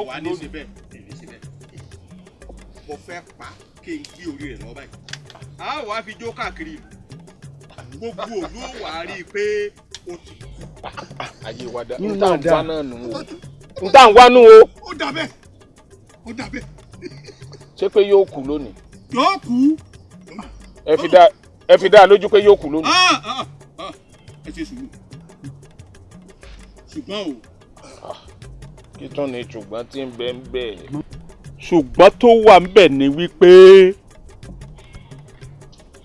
wà ní ṣe bẹ́ẹ̀ mo fẹ́ pa kí n gbé orí rẹ̀ lọ báyìí a wàá fi jó káàkiri gbogbo òlú wà á rí i pé o ti kú. ayé wa dá n tá n wá náà nù o n tá n wá nù o. ó dà bẹ́ẹ̀. ṣé pé yóò kú lónìí. yóò kú. ẹ fi dá a lójú pé yóò kú lónìí. ẹ ṣe sùúrù ṣùgbọ́n o. kí tún ni ṣùgbọ́n tí ń bẹ ń bẹ. ṣùgbọ́n tó wà ń bẹ ni wípé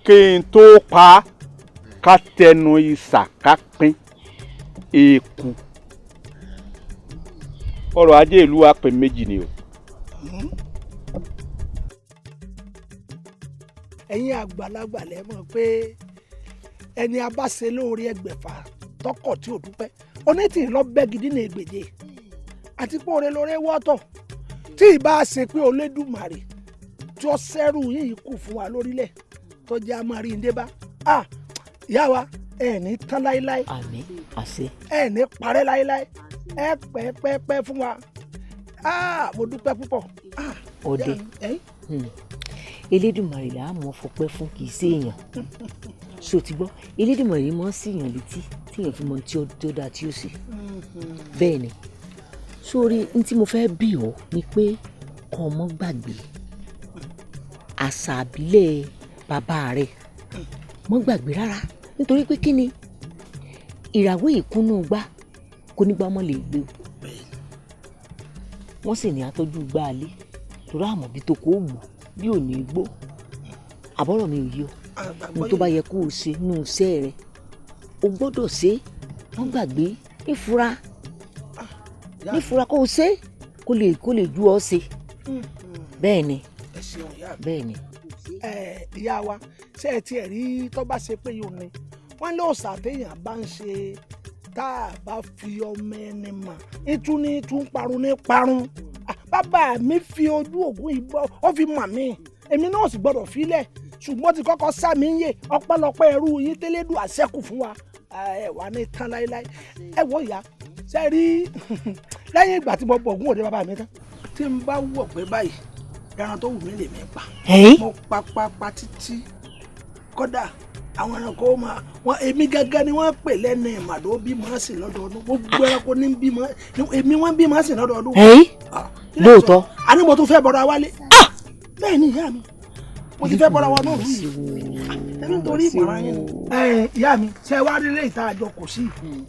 kí n tó pa ká tẹnu ìsà ká pín eku ọrọ̀ ajé ìlú wa pè méjì ni o. ẹ̀yin àgbàlagbà lẹ mọ̀ pé ẹni a bá ṣe lóore ẹgbẹ̀fà tọkọ̀ tí ò dúpẹ́ onítìrí lọ bẹ́ gidi ní ègbèje àti pé òre lóore wọ́tọ̀ tí ìbá ṣe pé Olódùmarè tí ó ṣẹ́rù yìí kù fún wa lórílẹ̀ tó jẹ́ amáríndé bá ìyá wa ẹ̀ ní tán láéláé àmín àṣẹ ẹ̀ ní parẹ́ láéláé ẹ̀ pẹ́pẹ́pẹ́ fún wa mo dúpẹ́ púpọ̀. ọdẹ Elédùmarè là á mọ fọpẹ́ fún kì í ṣe èèyàn ṣó ti gbọ́ Elédùmarè mọ́ sí èèyàn létí tí èèyàn fi mọ tí ó dáa tí ó sì bẹ́ẹ̀ ni sórí ní tí mo fẹ́ bí ọ ni pé kọ́ ọmọ gbàgbé àṣà àbílẹ̀ bàbá rẹ̀ mọ́ gbàgbé rárá nítorí pé kí ni ìràwé ìkúnnú gbá kò ní gbá mọ́ lè gbé o wọ́n sì ní atọ́jú gbá alé torí àmọ́ bí tó kó gbò bí ò ní gbó àbọ̀rọ̀ mi ò yí o ní tó bá yẹ kó o ṣe nínú iṣẹ́ rẹ o gbọ́dọ̀ ṣe wọ́n gbàgbé nífura kó o ṣe kó lè ju ọ ṣe bẹ́ẹ̀ ni bẹ́ẹ̀ ni. ìyá wa ṣé ẹ tiẹ̀ rí tó bá ṣe pé yóò ní wọ́n lé òòṣà téèyàn bá ń ṣe tá a bá fi ọmọ ẹni mọ̀ ìtún parun ní parun bàbá mi fi ojú ògùn ìbọn ó fi mọ̀ mí èmi náà sì gbọ́dọ̀ filẹ̀ ṣùgbọ́n ti kọ́kọ́ sá mi ń yè ọpẹ́lọpẹ́ ẹrú yín tẹ́lẹ́dùn àṣẹ́kù fún wa ẹ wà ní tán láéláé ẹ wò ìyá ṣe rí lẹ́yìn ìgbà tí mo bọ̀ ògùn òde bàbá mi tán tí n bá wọ̀ pé báyìí ẹran tó wù mí lè mí pa mo pa títí kódà àwọn ẹranko wọn èmi gẹ́gẹ́ ni wọ́n pè lẹ́nu ìmàdó bímọ sí lọ́dọọdún gbogbo ẹranko ní bímọ èmi wọ́n bímọ sí lọ́dọọdún. lóòótọ́. àní mo tún fẹ́ bọ̀rọ̀ wálé. bẹ́ẹ̀ ni ìyá mi mo ti fẹ́ bọ́ra wa náà lù yìí ẹni torí ìmọ̀ràn yẹn ni. ìyá mi ṣe wá nílé ìta àjọ kò sí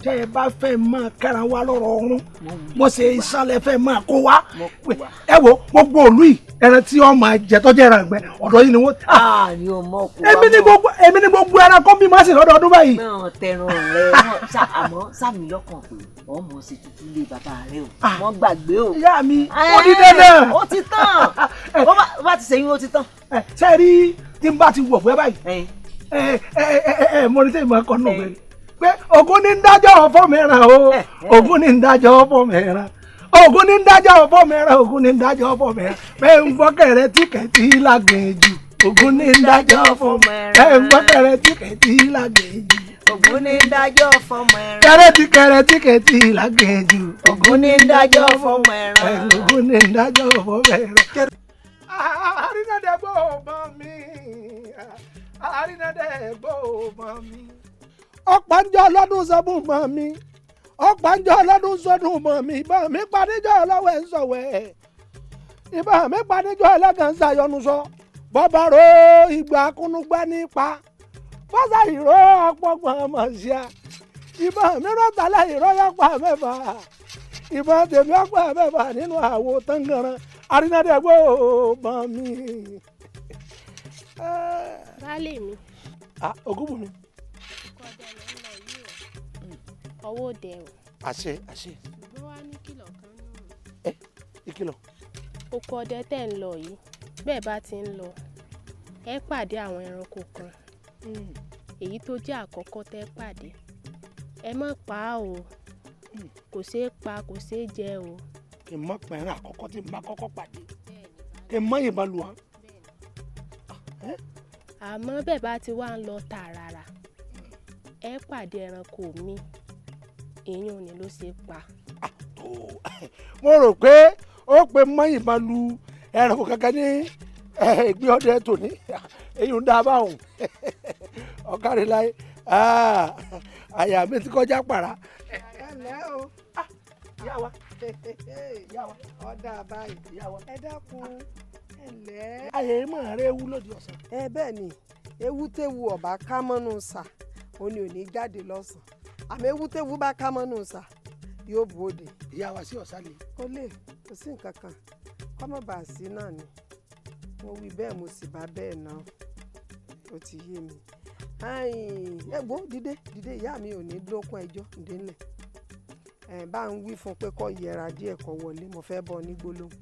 tẹ ẹ bá fẹ́ máa kẹran wa lọ́rọ̀ ọ̀run mo ṣe ìsàlẹ̀ fẹ́ máa kó wa ẹ wo gbogbo òlù yìí ẹran tí wọn máa jẹ tọjọ ẹran gbẹ ọ̀dọ̀ yìí ni wọn. ni o mọ kó wa èmi ni gbogbo ẹran kọ́ bí má sì lọ́dọọdún báyìí. náà tẹran rẹ àmọ́ sàmì lọ́kàn pé wọ́n mọ̀ sí tuntun lé bàbá rẹ o wọ́n gbàgbé o. ìyá mi ó di dandan. ó ti tán bá ti ṣẹ́yìn ó ti tán. ṣé rí tí n bá ti wọ̀ fún ẹ báyìí mo ní sẹ́yìn máa kọ́ nù pé Ògún ní ń dájọ́ fọ́mẹ́ràn o Ògún ní ń dájọ́ fọ́mẹ́ràn Ògún ní ń dájọ́ fọ́mẹ́ràn Ògún ní ń dájọ́ fọ́mẹ́ràn bẹ́ẹ̀ ń gbọ́kẹ̀rẹ́ tíkẹ̀tì lágbèjì Ògún ní ń dájọ́ fọ́mẹ́ràn bẹ́ẹ̀ ń gbọ́kẹ̀rẹ́ tíkẹ̀tì lágbèjì Ògún ní ń dájọ́ fọ́mẹ́ràn kẹrẹtì lágbèjì Ògún ní ń dájọ́ fọ́mẹ́ràn Ògún ní ń dájọ́ fọ́mẹ́ràn. Àrínàdẹ́gbò mọ́ mi àrínàdẹ́gbò mọ́ mi. Ọ̀pánjọ́ lọ́dún sọ́dún mọ́ mi ọ̀pánjọ́ lọ́dún sọ́dún mọ́ mi ìbọn mi padìjọ́ lọ́wọ́ ẹ̀ ń sọ̀wẹ́ ìbọn mi padìjọ́ ẹlẹ́gàn ṣàyọnu sọ bọ́bá ro ìgbà kúnúgbá nípa fọ́sà ìró ọ̀pọ̀gbọ̀n mọ̀ sí a ìbọn mi rọ̀tàlẹ̀ ìró yọ̀pọ̀ mẹ́fà ìbọn tèmi ọ̀pọ̀ mẹ́fà nínú àwo tangaran àrínàdẹ́gbò mọ́ mi. Baálé mi. Ògúnbùnmi. Ọwọ́ dẹ o. Àṣẹ. Ṣùgbọ́n wá ní kìlọ̀ kan nù. Ìkìlọ̀. Oko ọdẹ tẹ̀ ń lọ yìí bẹ́ẹ̀ bá ti ń lọ ẹ pàdé àwọn ẹranko kan èyí tó jẹ́ àkọ́kọ́ tẹ́ pàdé ẹ má pa á o kò ṣeé pa kò ṣeé jẹ o. Kì í mọ̀ pẹ̀rẹ̀ àkọ́kọ́ tí n bá kọ́kọ́ pàdé kì í mọ̀ yìnbọn lù wọ́n. Àmọ́ bẹ́ẹ̀ bá ti wá ń lọ tààràrà ẹ pàdé ẹranko mi èèyàn ni ló ṣe pa. mo rò pé ó pe mọ́yìn bá lu ẹranko kankan ní ìgbé ọdẹ tòní èyí ń dá báwọn ọ̀kárí láyé àyà mi ti kọjá pàrà. ẹ ǹlẹ́ o ìyá wa ọ̀dà báyìí ẹ dákun ẹ ǹlẹ́. ayé mọ̀ rẹ ewu lòdì ọ̀sán. bẹ́ẹ̀ ni ewu téwu ọ̀bá ká mọ́nú sà ó ní ò ní jáde lọ́sàn-án àmọ́ ewu téwu bá ká mọ́nú sà yóò bòde. ìyá wa sí ọ̀sán lè. ó lè kò sí nǹkan kan kọ́mọ̀ bá a sí náà ni mo wí bẹ́ẹ̀ mo sì bá bẹ́ẹ̀ náà ó ti yé mi. ẹ gbọ́ dìde ìyá mi ò ní lókun ẹjọ́ ǹdẹ́lẹ̀ bá ń wí fún pé kó yẹra díẹ̀ kó wọlé mo fẹ́ bọ́ ní gbólóhùn.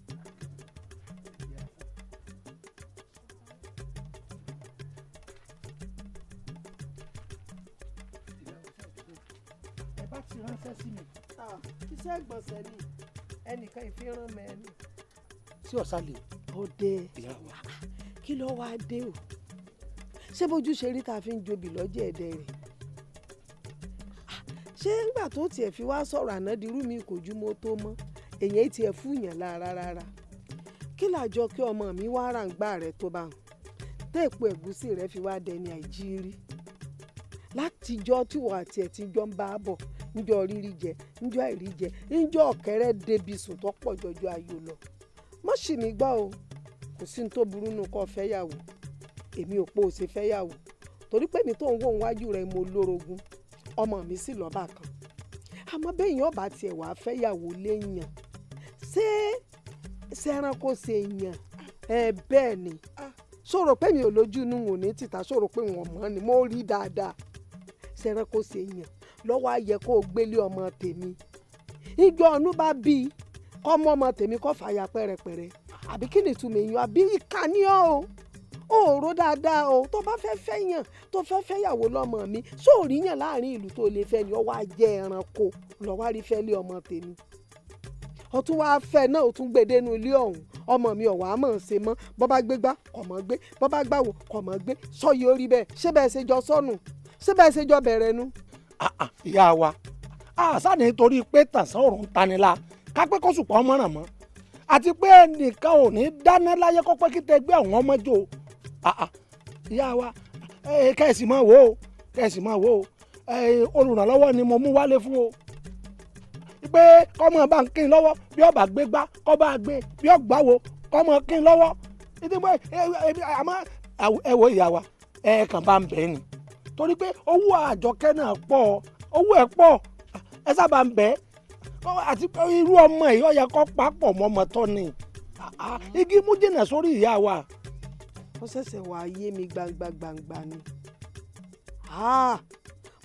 ti ránṣẹ́ sí mi. iṣẹ́ ìgbọ̀nsẹ̀ ni ẹnìkan ìfihàn mẹ́rin. sí ọ̀sán lè. ó dé kí ló wáá dé o ṣé bójú ṣe rí tá a fi ń jobi lọ́jọ́ ẹ̀dẹ̀ rẹ̀ ṣé nígbà tó tiẹ̀ fi wá sọ̀rọ̀ ànádirú mi kò ju mo tó mọ́ èyàn tiẹ̀ fúnyàn lára rárá kí làjọ kí ọmọ mi wá ràǹgbà rẹ̀ tó bá hàn téèpù ẹ̀gúsí rẹ̀ fi wá dẹni àìjírí látijọ́ tí wọ́n àti ẹ̀ ti jọ ń bá a bọ̀ njọ́ rírí jẹ njọ́ àìrí jẹ njọ́ ọ̀kẹ́rẹ́ débi sùn tó pọ̀ jọjọ ayò lọ mọ́ sì ní gbọ́ o kò sí ní tó burú nù kọ́ fẹ́yàwó èmi ò pò ṣe fẹ́yàwó torí pé mi tó ń wò wájú rẹ̀ mo lórogún ọmọ mi sì lọ́ba kan àmọ́ bẹ́yìn ọba tiẹ̀ wàá fẹ́yàwó léèyàn ṣé ṣẹ́ranko ṣe èèyàn bẹ́ẹ̀ ni sọ̀rọ̀ pé mi ò lójú inú wọn ní tìta sọ̀rọ̀ pé wọn mọ̀ ni mo rí dáadáa ṣẹ́ranko ṣe èèyàn lọ́wọ́ ayẹ kó o gbélé ọmọ tèmi ìjọ ọ̀nù bá bí ọmọ tèmi kọ́ fàyà pẹ́rẹpẹ̀rẹ àbí kí ni ìtumọ̀ èèyàn àbí ìkànnì o ò rò dáadáa o tó bá fẹ́ fẹ́yàn tó fẹ́ fẹ́yàwó lọ́mọ mi sóòrí yàn láàrin ìlú tó lè fẹ́ ni ọwọ́ ajẹ́ ẹranko lọ́wọ́ rí fẹ́ lé ọmọ tèmi ọtún wàá fẹ́ náà ó tún gbèdénú ilé ọ̀hún ọmọ mi ọ̀wá mọ̀ ṣe mọ́ bọ́ bá gbé gbá kọ̀ mọ́ gbé bọ́ bá gbàwò kọ̀ mọ́ gbé sọ́yìí ó rí bẹ́ẹ̀ ṣé bẹ́ẹ̀ ṣe jọ sọ́nù ṣé bẹ́ẹ̀ ṣe jọ bẹ̀rẹ̀ nu. ìyá wa àṣà nítorí pé tàṣán òrùn tanila kápẹ́ kó sùpọ̀ ọmọ ràn mọ́ àti pé nìkan ò ní dáná láyé kó pé kí tẹ gbé àwọn ọmọ jò ìyá wa kẹ́sì máa wò ó olùrànlọ́wọ́ ni mo mú wálé fún o pé kọ́mọ bá ń kín lọ́wọ́ bí ọba gbé gbá kọ́ bá gbé bí ọgbà wo kọ́mọ kín lọ́wọ́ àmọ́ ẹ wo ìyá wa ẹ kàn bá ń bẹ̀ ni torí pé owó Àjọkẹ́ náà pọ̀ owó ẹ̀ pọ̀ ẹ sábà ń bẹ̀ àti irú ọmọ yìí ó yẹ kó papọ̀ mọ́ ọmọ tọ́ ni igi mú jìnnà sórí ìyá wa. ó ṣẹ̀ṣẹ̀ wàá yé mi gbangba ni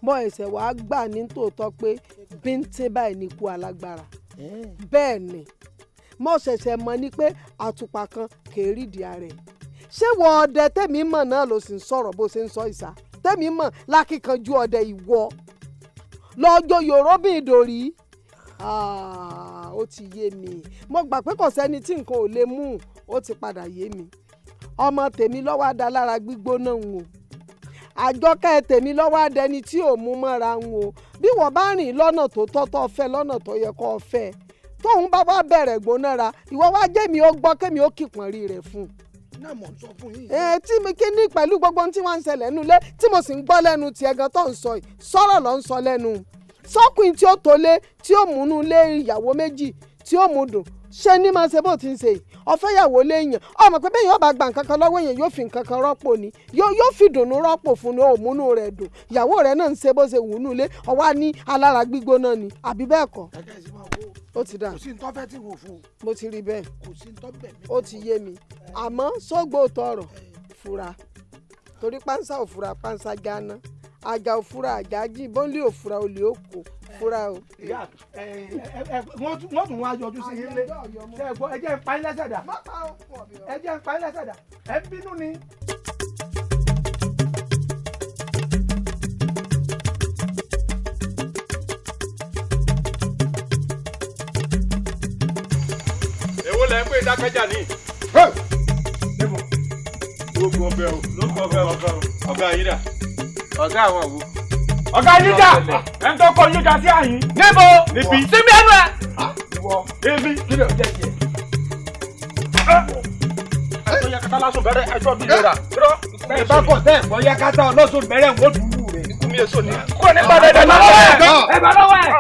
mo ẹ̀ṣẹ̀ wàá gbà ní tòótọ́ pé bíntín báyìí ní ikú alágbára bẹ́ẹ̀ ni mo ṣẹ̀ṣẹ̀ mọ̀ ní pé àtùpà kan kèérídìí ààrẹ ṣé wọ ọdẹ tẹ̀mí mọ̀ náà ló sì ń sọ̀rọ̀ bó ṣe ń sọ ìsà tẹ̀mí mọ̀ lákìkanjú ọdẹ ìwọ lọ́jọ́ Yorùbá ìdòrí ó ti yé mi mo gbà pé kò sẹ́ni tí nǹkan ò lè mú ó ti padà yé mi ọmọ tèmi lọ́wọ́ adá lára gbígbóná ń wò Àjọkẹ́ tèmi lọ́wọ́ adẹni tí ò mú mọ́ra ń wò bí wọ́n bá rìn lọ́nà tó tọ́tọ́ fẹ́ lọ́nà tó yẹ kó fẹ́ tóun bá wá bẹ̀rẹ̀ gbónára ìwọ wá jẹ́ mi ó gbọ́ kémi ó kìpọ̀n rí rẹ̀ fún un. náà mọ̀ ń sọ fún yín. tí mi kí ní pẹ̀lú gbogbo ohun tí wọ́n ń ṣẹlẹ̀ nulẹ̀ tí mo sì ń gbọ́ lẹ́nu tiẹ̀ gan tó ń sọ yìí sọ̀rọ̀ ló ń sọ lẹ́nu sọ́kùn tí ó tolé tí ó múnú lé ìyàwó méjì tí ó mú dùn ṣé ní máa ṣe bó ti ń ṣe yìí ọ̀fẹ́ ìyàwó léèyàn ọmọ pé bẹ́ẹ̀ yóò bá gba nǹkan kan lọ́wọ́ èèyàn yóò fi nǹkan kan rọ́pò ni yóò fi dùnnú rọ́pò fún ni òmùnú rẹ̀ dùn ìyàwó rẹ̀ náà ń ṣe bó ṣe wù ú nulẹ̀ ọwá ní alára gbígbóná ni àbí bẹ́ẹ̀ kọ́. ó ti dà kò sí ntọ́ fẹ́ tí wò fún un. mo ti rí bẹ́ẹ̀ kò sí ntọ́ bẹ̀ mí. ó ti yé mi àmọ́ sógbó tọrọ fura torí pánsá ò fura pánsá jáná àjà ò fura àjà jí bọ́ńlé ò fura olè ó kó fura o. ìyá wọ́n tún wá yọjú sí ilé ṣe é gbọ́ ẹ jẹ́ ń pa yín lẹ́sẹ̀ dà ẹ jẹ́ ń pa yín lẹ́sẹ̀ dà ẹ ń bínú ni. èwo lẹ ń pè dákẹ́jà ní. gbogbo ọbẹ̀ o ọ̀gá yín dà. ọ̀gá àwọn àwo. ọ̀gá yín dà ẹ̀ ń tọ́kọ yín dà sí àyín. níbo níbi síbi ẹnu ẹ. èmi kí ló jẹ́ tiẹ̀. ẹ̀sọ́ yẹ kátà lásùn bẹ̀rẹ̀ ẹjọ́ bí lè rà. bẹ́ẹ̀ bá kọ̀ tẹ́ ẹ̀fọ́ yẹ kátà ọlọ́sùn bẹ̀rẹ̀ ń wò dùrù rẹ̀. ikú mi èso ni. kò ní gbàdé ẹ̀ bá lọ́wọ́ ẹ̀. ẹ̀ bá lọ́wọ́ ẹ̀.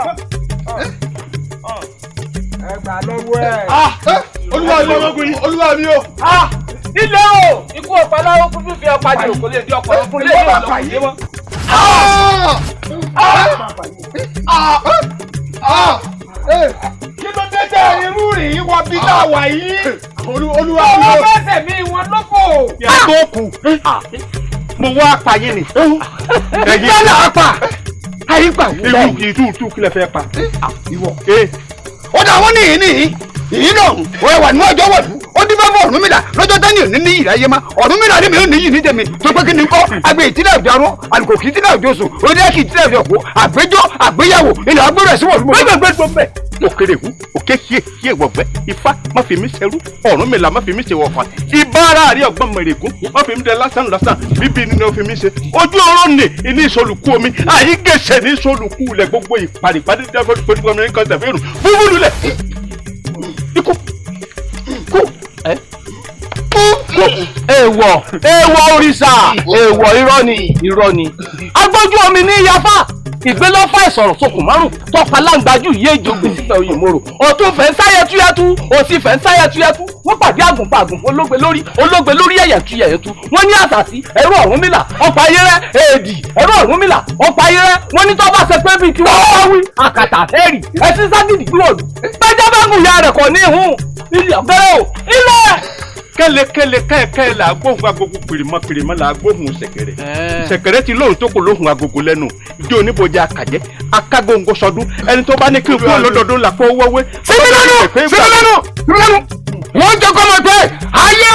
ẹ̀ gbà lọ́wọ́ ẹ̀. olúwa mi ọmọkùnrin olúwa mi o. ilé o ikú ọ̀pá láwọn kúndú fi ọ̀pá jẹ òkò lè di ọ̀pá fún ilé ìwà lọ́wọ́ yé mọ́. kí ló dé tẹ irú rìn wọ bí tá a wà yìí. olúwa mi o. ọwọ́ mẹ́sẹ̀ mi wọn lóko. yàtọ̀ kù mo wá apàyè ni. ẹ̀yin yálà apà àyípa ewu kì í tú kílẹ̀ fẹ́ pa. ìwọ. ó dà wọ́n níyìn náà wọ́n wà ní ọjọ́ wọ̀lú ó dín bá fún Ọ̀rúnmìlà lọ́jọ́ tẹ́ni ò ní ní ìráyé má Ọ̀rúnmìlà ní mi ò níyì ní tèmi tó pé kí ni kọ́ àgbẹ̀ ìtìlẹ̀ òde ọ̀run àlùkò kì í tìlẹ̀ òde oṣù onídẹ́kì ìtìlẹ̀ òde òkú àgbẹjọ́ àgbéyàwó ilẹ̀ agbóró ẹ̀sìn wọ̀lú gbẹgbẹgbẹ bẹ́ẹ̀ òkèrè wú òkè híè wọ̀gbẹ́ Ifá má fi mí ṣẹrú Ọ̀rúnmìlà má fi mí ṣe wọ̀fà ìbára àrí ọgbọ́n mẹ̀rẹ̀gún má fi mí dẹ lásán bíbí ni ó fi mí ṣe ojú ọ̀rọ̀ nì ní ìsolùkú omi àyígẹ̀ṣẹ̀ ní ìsolùkú ilẹ̀ gbogbo ìpàdépàdé dẹ́gbẹ́dẹ́gbẹ́ kan tẹ̀fẹ́rù búburú lẹ̀ ikú èèwọ̀ òrìṣà èèwọ̀ irọ́ ni agbójú omi ní yafa ìgbélọ́fà ìsọ̀rọ̀ sokùn márùn tọpa láǹgbájú yé ìjọgbìn sípẹ̀ oyè mòrò ọ̀tún fẹ́ ń sáyẹ túyẹ́tú òsì fẹ́ ń sáyẹ túyẹ́tú wọ́n pàdé àgùnfà àgùnfà ológbe lórí ẹ̀yẹ̀ túyẹ̀yẹ̀tú wọ́n ní àṣàsí ẹ̀rọ Ọ̀rúnmìlà ọ̀pá ayérẹ́ èdì ẹ̀rọ Ọ̀rúnmìlà ọ̀pá ayérẹ́ wọ́n ní tọ́ bá ṣe pé bíi tí wọ́n bá wí àkàtà ẹ̀rì ẹ̀sìn ságìdì gbúròdù gbẹ́jọ́ bá gùn ya rẹ̀ kọ́ ní ìhùn ilẹ̀ ọ̀gbẹ́rẹ́ o ilẹ̀ kẹlẹkẹlẹ kẹkẹ la gbóhùn agogo pèrèmọ la gbóhùn ṣẹ̀kẹ̀rẹ̀ ti lóhùn tó kò lóhùn agogo lẹ́nu ìjọ oníbojì akàjẹ akágóńgó sọdún ẹni tó bá ní kí n kú lọdọọdún là kó wọwé. síbi lẹ́nu wọ́n jẹ́ kọ́ mọ̀ pé ayé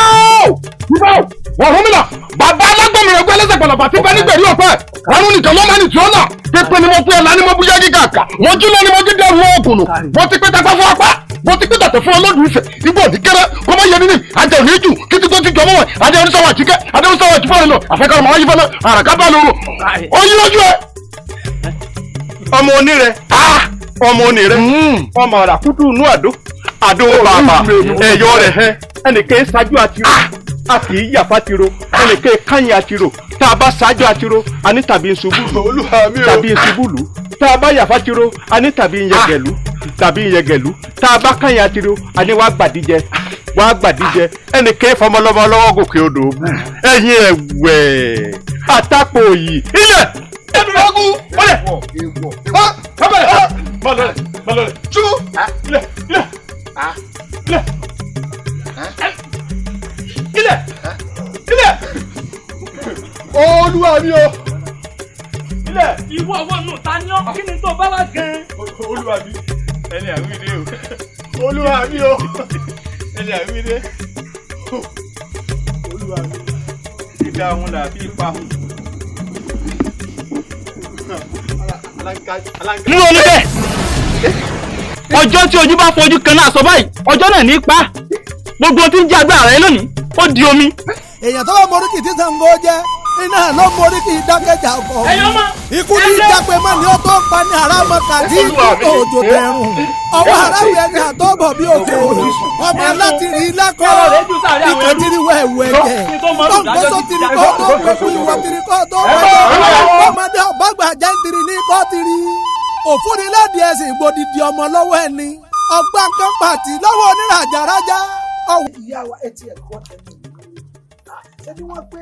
o ìbọn Ọ̀rúnmìlà bàbá alágbọ̀mọ̀ ẹgbẹ́ ẹlẹ́sẹ̀ pọ̀lọ̀pọ̀ àti bẹ́ẹ̀ nígbèrè ọ̀pẹ́ àwọn nìkan ló máa ní tí ó nà pípẹ́ ni mo pé ọ̀la ni mo bú yájí kàkà mo jí lọ ni mo gídé ẹ̀rù ọ̀kùnù mo ti pé tẹpẹ́ fún apá mo ti pé tẹ̀tẹ̀ fún ọlọ́dún ìfẹ́ ibo òdì kẹrẹ kó má yẹ nínú àjẹ òní jù kí tí tó ti jọ mọ́wọ́ àjẹ oníṣòwò àjíkẹ́ àjẹ oníṣòwò àjífọ́ rẹ lọ àfẹ́kọ̀rọ̀ máa yí fẹ́lẹ́ àràká bá lóru ó yí lójú ẹ. ọmọ onírẹ ọmọ àràkúdù inú àdó bàbà ẹ̀yọ rẹ̀ hẹ́ ẹnìkan ṣáájú àtiró a kì í yà fátiro ẹnìkan káyìn àtiró tá a bá ṣáájú àtiró a ní tàbí ìṣubú lù tá a bá yàfa tiro a ní tàbí yẹgẹ̀lú tàbí yẹgẹ̀lú tá a bá kànyà tiro a ní wàá gbàdíjẹ ẹnì kẹ́ fọmọlọ́mọ lọ́wọ́ gòkè odò bù ẹ̀yin ẹ̀wẹ̀ àtàpọ̀ yìí ilẹ̀ ẹ̀dùnmọ́gù wọlé kábẹ̀rẹ̀ balọ̀lẹ̀ tú ilẹ̀ olúwa mi o ilẹ̀. ìwọ ọwọ́ nù ta ni ọ́ kí ni tó bá wá gan-an. olúwa mi ẹni àwídé o olúwa mi o ẹni àwídé olúwa mi ìdá òun là bí ipa òun. mú o ní bẹ́ẹ̀ ọjọ́ tí ojú bá fojú kan náà sọ báyìí ọjọ́ náà ní pa gbogbo tí ń jẹ́ agbára rẹ lónìí ó di omi. èèyàn tó bá moríkì tí Ṣàngó jẹ́ iná ló moríkì dákẹ́jà ọkọ̀ ikú ní jápé mọ́ ni ó tó pa ní àràmọ́ta tí òjò tẹ̀rùn ọwọ́ aráwọ̀ ẹni àtọ́bọ̀ bí òkè ọmọ láti rí lákọ́ ìkẹ́ tìrì wẹ̀wẹ̀ jẹ́ tọ́ǹkóso tìrì kọ́ tó pẹ̀kú ìwọ tìrì kọ́ tó pẹ̀kú ọmọdé ọ̀bọ̀gbà jẹ́ tìrì ní kọ́ tìrì òfúnilẹ́dìí ẹ̀sìn ìgbòdìdì ọmọ lọ́wọ́ ẹni ọgbà kan pàtì lọ́wọ́ oníràjàrájà. ìyá wa ẹ ti ẹ̀kọ́ tẹnu ṣé bí wọ́n pé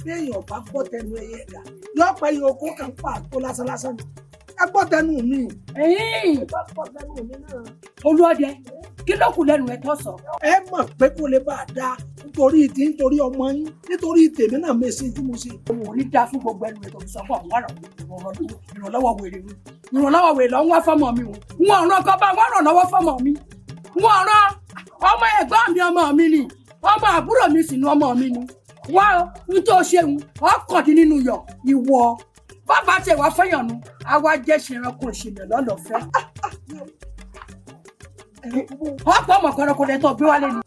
béèyàn bá gbọ́ tẹnu ẹyẹ ẹ̀dá yóò pẹ́ yóò kó kan pa àtó lásánlásán ni ẹ gbọ́ tẹnu mi. ẹ bá gbọ́ tẹnu mi náà. Olúọdẹ kí ló kù lẹ́nu ẹ tó sọ. ẹ mọ̀ pé kó lè bá a dá nítorí ọmọ yín nítorí tèmi náà mèsì tí mo ṣe. òun ò ní dá fún gbogbo ẹnu ètò ìsọfọ ìrànlọ́wọ́ wèrè mi ìrànlọ́wọ́ wèrè lọ ń wá fọ́mọ mi o wọn ọ̀ràn kan bá wọn ràn lọ́wọ́ fọ́mọ mi wọn ọ̀ràn ọmọ ẹ̀gbọ́n mi ọmọ mi ni ọmọ àbúrò mi sì ni ọmọ mi ni wá n tó ṣeun ọkọ̀dín nínú yọ ìwọ bàbá tẹ wá fẹ́yàn nu àwa jẹ́ ṣẹranko ìṣẹ̀lẹ̀ lọ́lọ́fẹ́ ọ̀pọ̀ ọmọ kọ́rọ́kọ́ lẹ́tọ̀ gbé wálé ni.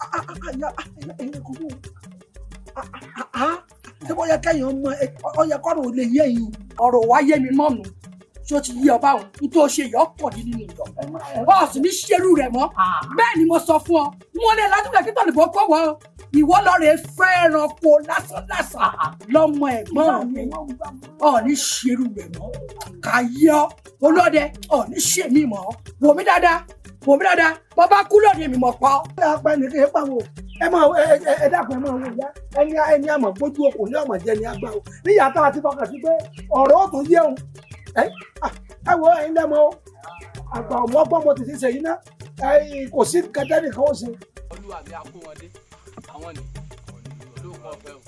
ṣé wọ́n yẹ kẹ́yìn ọmọ ọyẹ kọ́rọ̀ ò lè yé yín. ọ̀rọ̀ wa yé mi mọ́nu ṣó ti yí ọba òun nítorí ṣe yọ ọkọ̀dín nínú yọ ọ̀sùn ní ṣerú rẹ̀ mọ́ bẹ́ẹ̀ ni mo sọ fún ọ wọn lè ládùúgbò kí tọ́lùbọ kọ́ wọ́ ìwọ lọ́ọ̀rẹ́ fẹ́ranko lásánlásán lọ́mọ ẹ̀gbọ́n mi ọ̀ní ṣerú rẹ̀ mọ́ kàyọ́ Olúọdẹ ọ̀ní ṣèmí mọ́ wò mí dáadáa bàbá kú lóde mi mọ̀ pa. ẹ apá ẹni kí ẹ pa wo ẹ máa ẹ dákun ẹ máa wò yá ẹni àmọ̀ gbójú okùn ní ọmọ jẹ ní agbá o níyà tá a ti fọkàn sí pé ọ̀rọ̀ ó tún yé òun ẹ wo ẹ̀yin lẹ́mọ̀ o àgbà ọmọ ọgbọ́n mo ti ti ṣe yín ná kò sí kẹtẹ́ nìkan ó ṣe. olúwa mi á kó wọn dé àwọn ni olóògùn ọ̀fẹ́ o.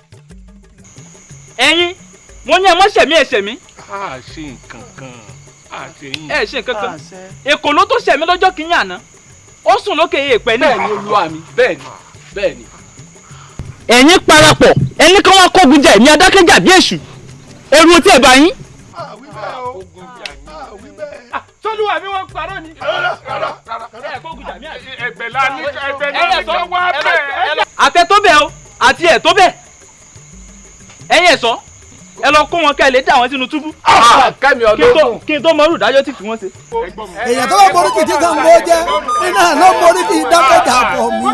ẹ̀yin wọ́n ní ẹ mọ́ ṣẹ̀mí ẹ̀ ṣẹ̀mí. a ṣe nǹkan kan ẹ ṣe nǹkan kan èkó ló tó ṣẹ̀mí lọ́jọ́ kìíní àná ó sùn lókè èèpẹ̀ náà. bẹ́ẹ̀ni olúwa mi bẹ́ẹ̀ni. ẹ̀yin parapọ̀ ẹni kan wá kógun jà ní adákẹ́jà bí èṣù ẹrù tí ẹ bá yín. tọ́lúwà mi wọ́n parọ́ ni. ẹ kógun jà mí àti ẹgbẹ́ la ní kí wá bẹ́ẹ̀. àtẹ tó bẹ̀ o àti ẹ̀ tó bẹ̀ ẹ̀yin ẹ̀sọ́ ẹ lọ kó wọn ká ẹ lè dá àwọn sínú túbú. kẹ́mi ọdún kí n tó mọrú ìdájọ́ tí fi wọ́n ṣe. èèyàn tó bá moríkì tí Ṣàngó jẹ́ iná ló moríkì dákẹ́jà ọkọ̀ mi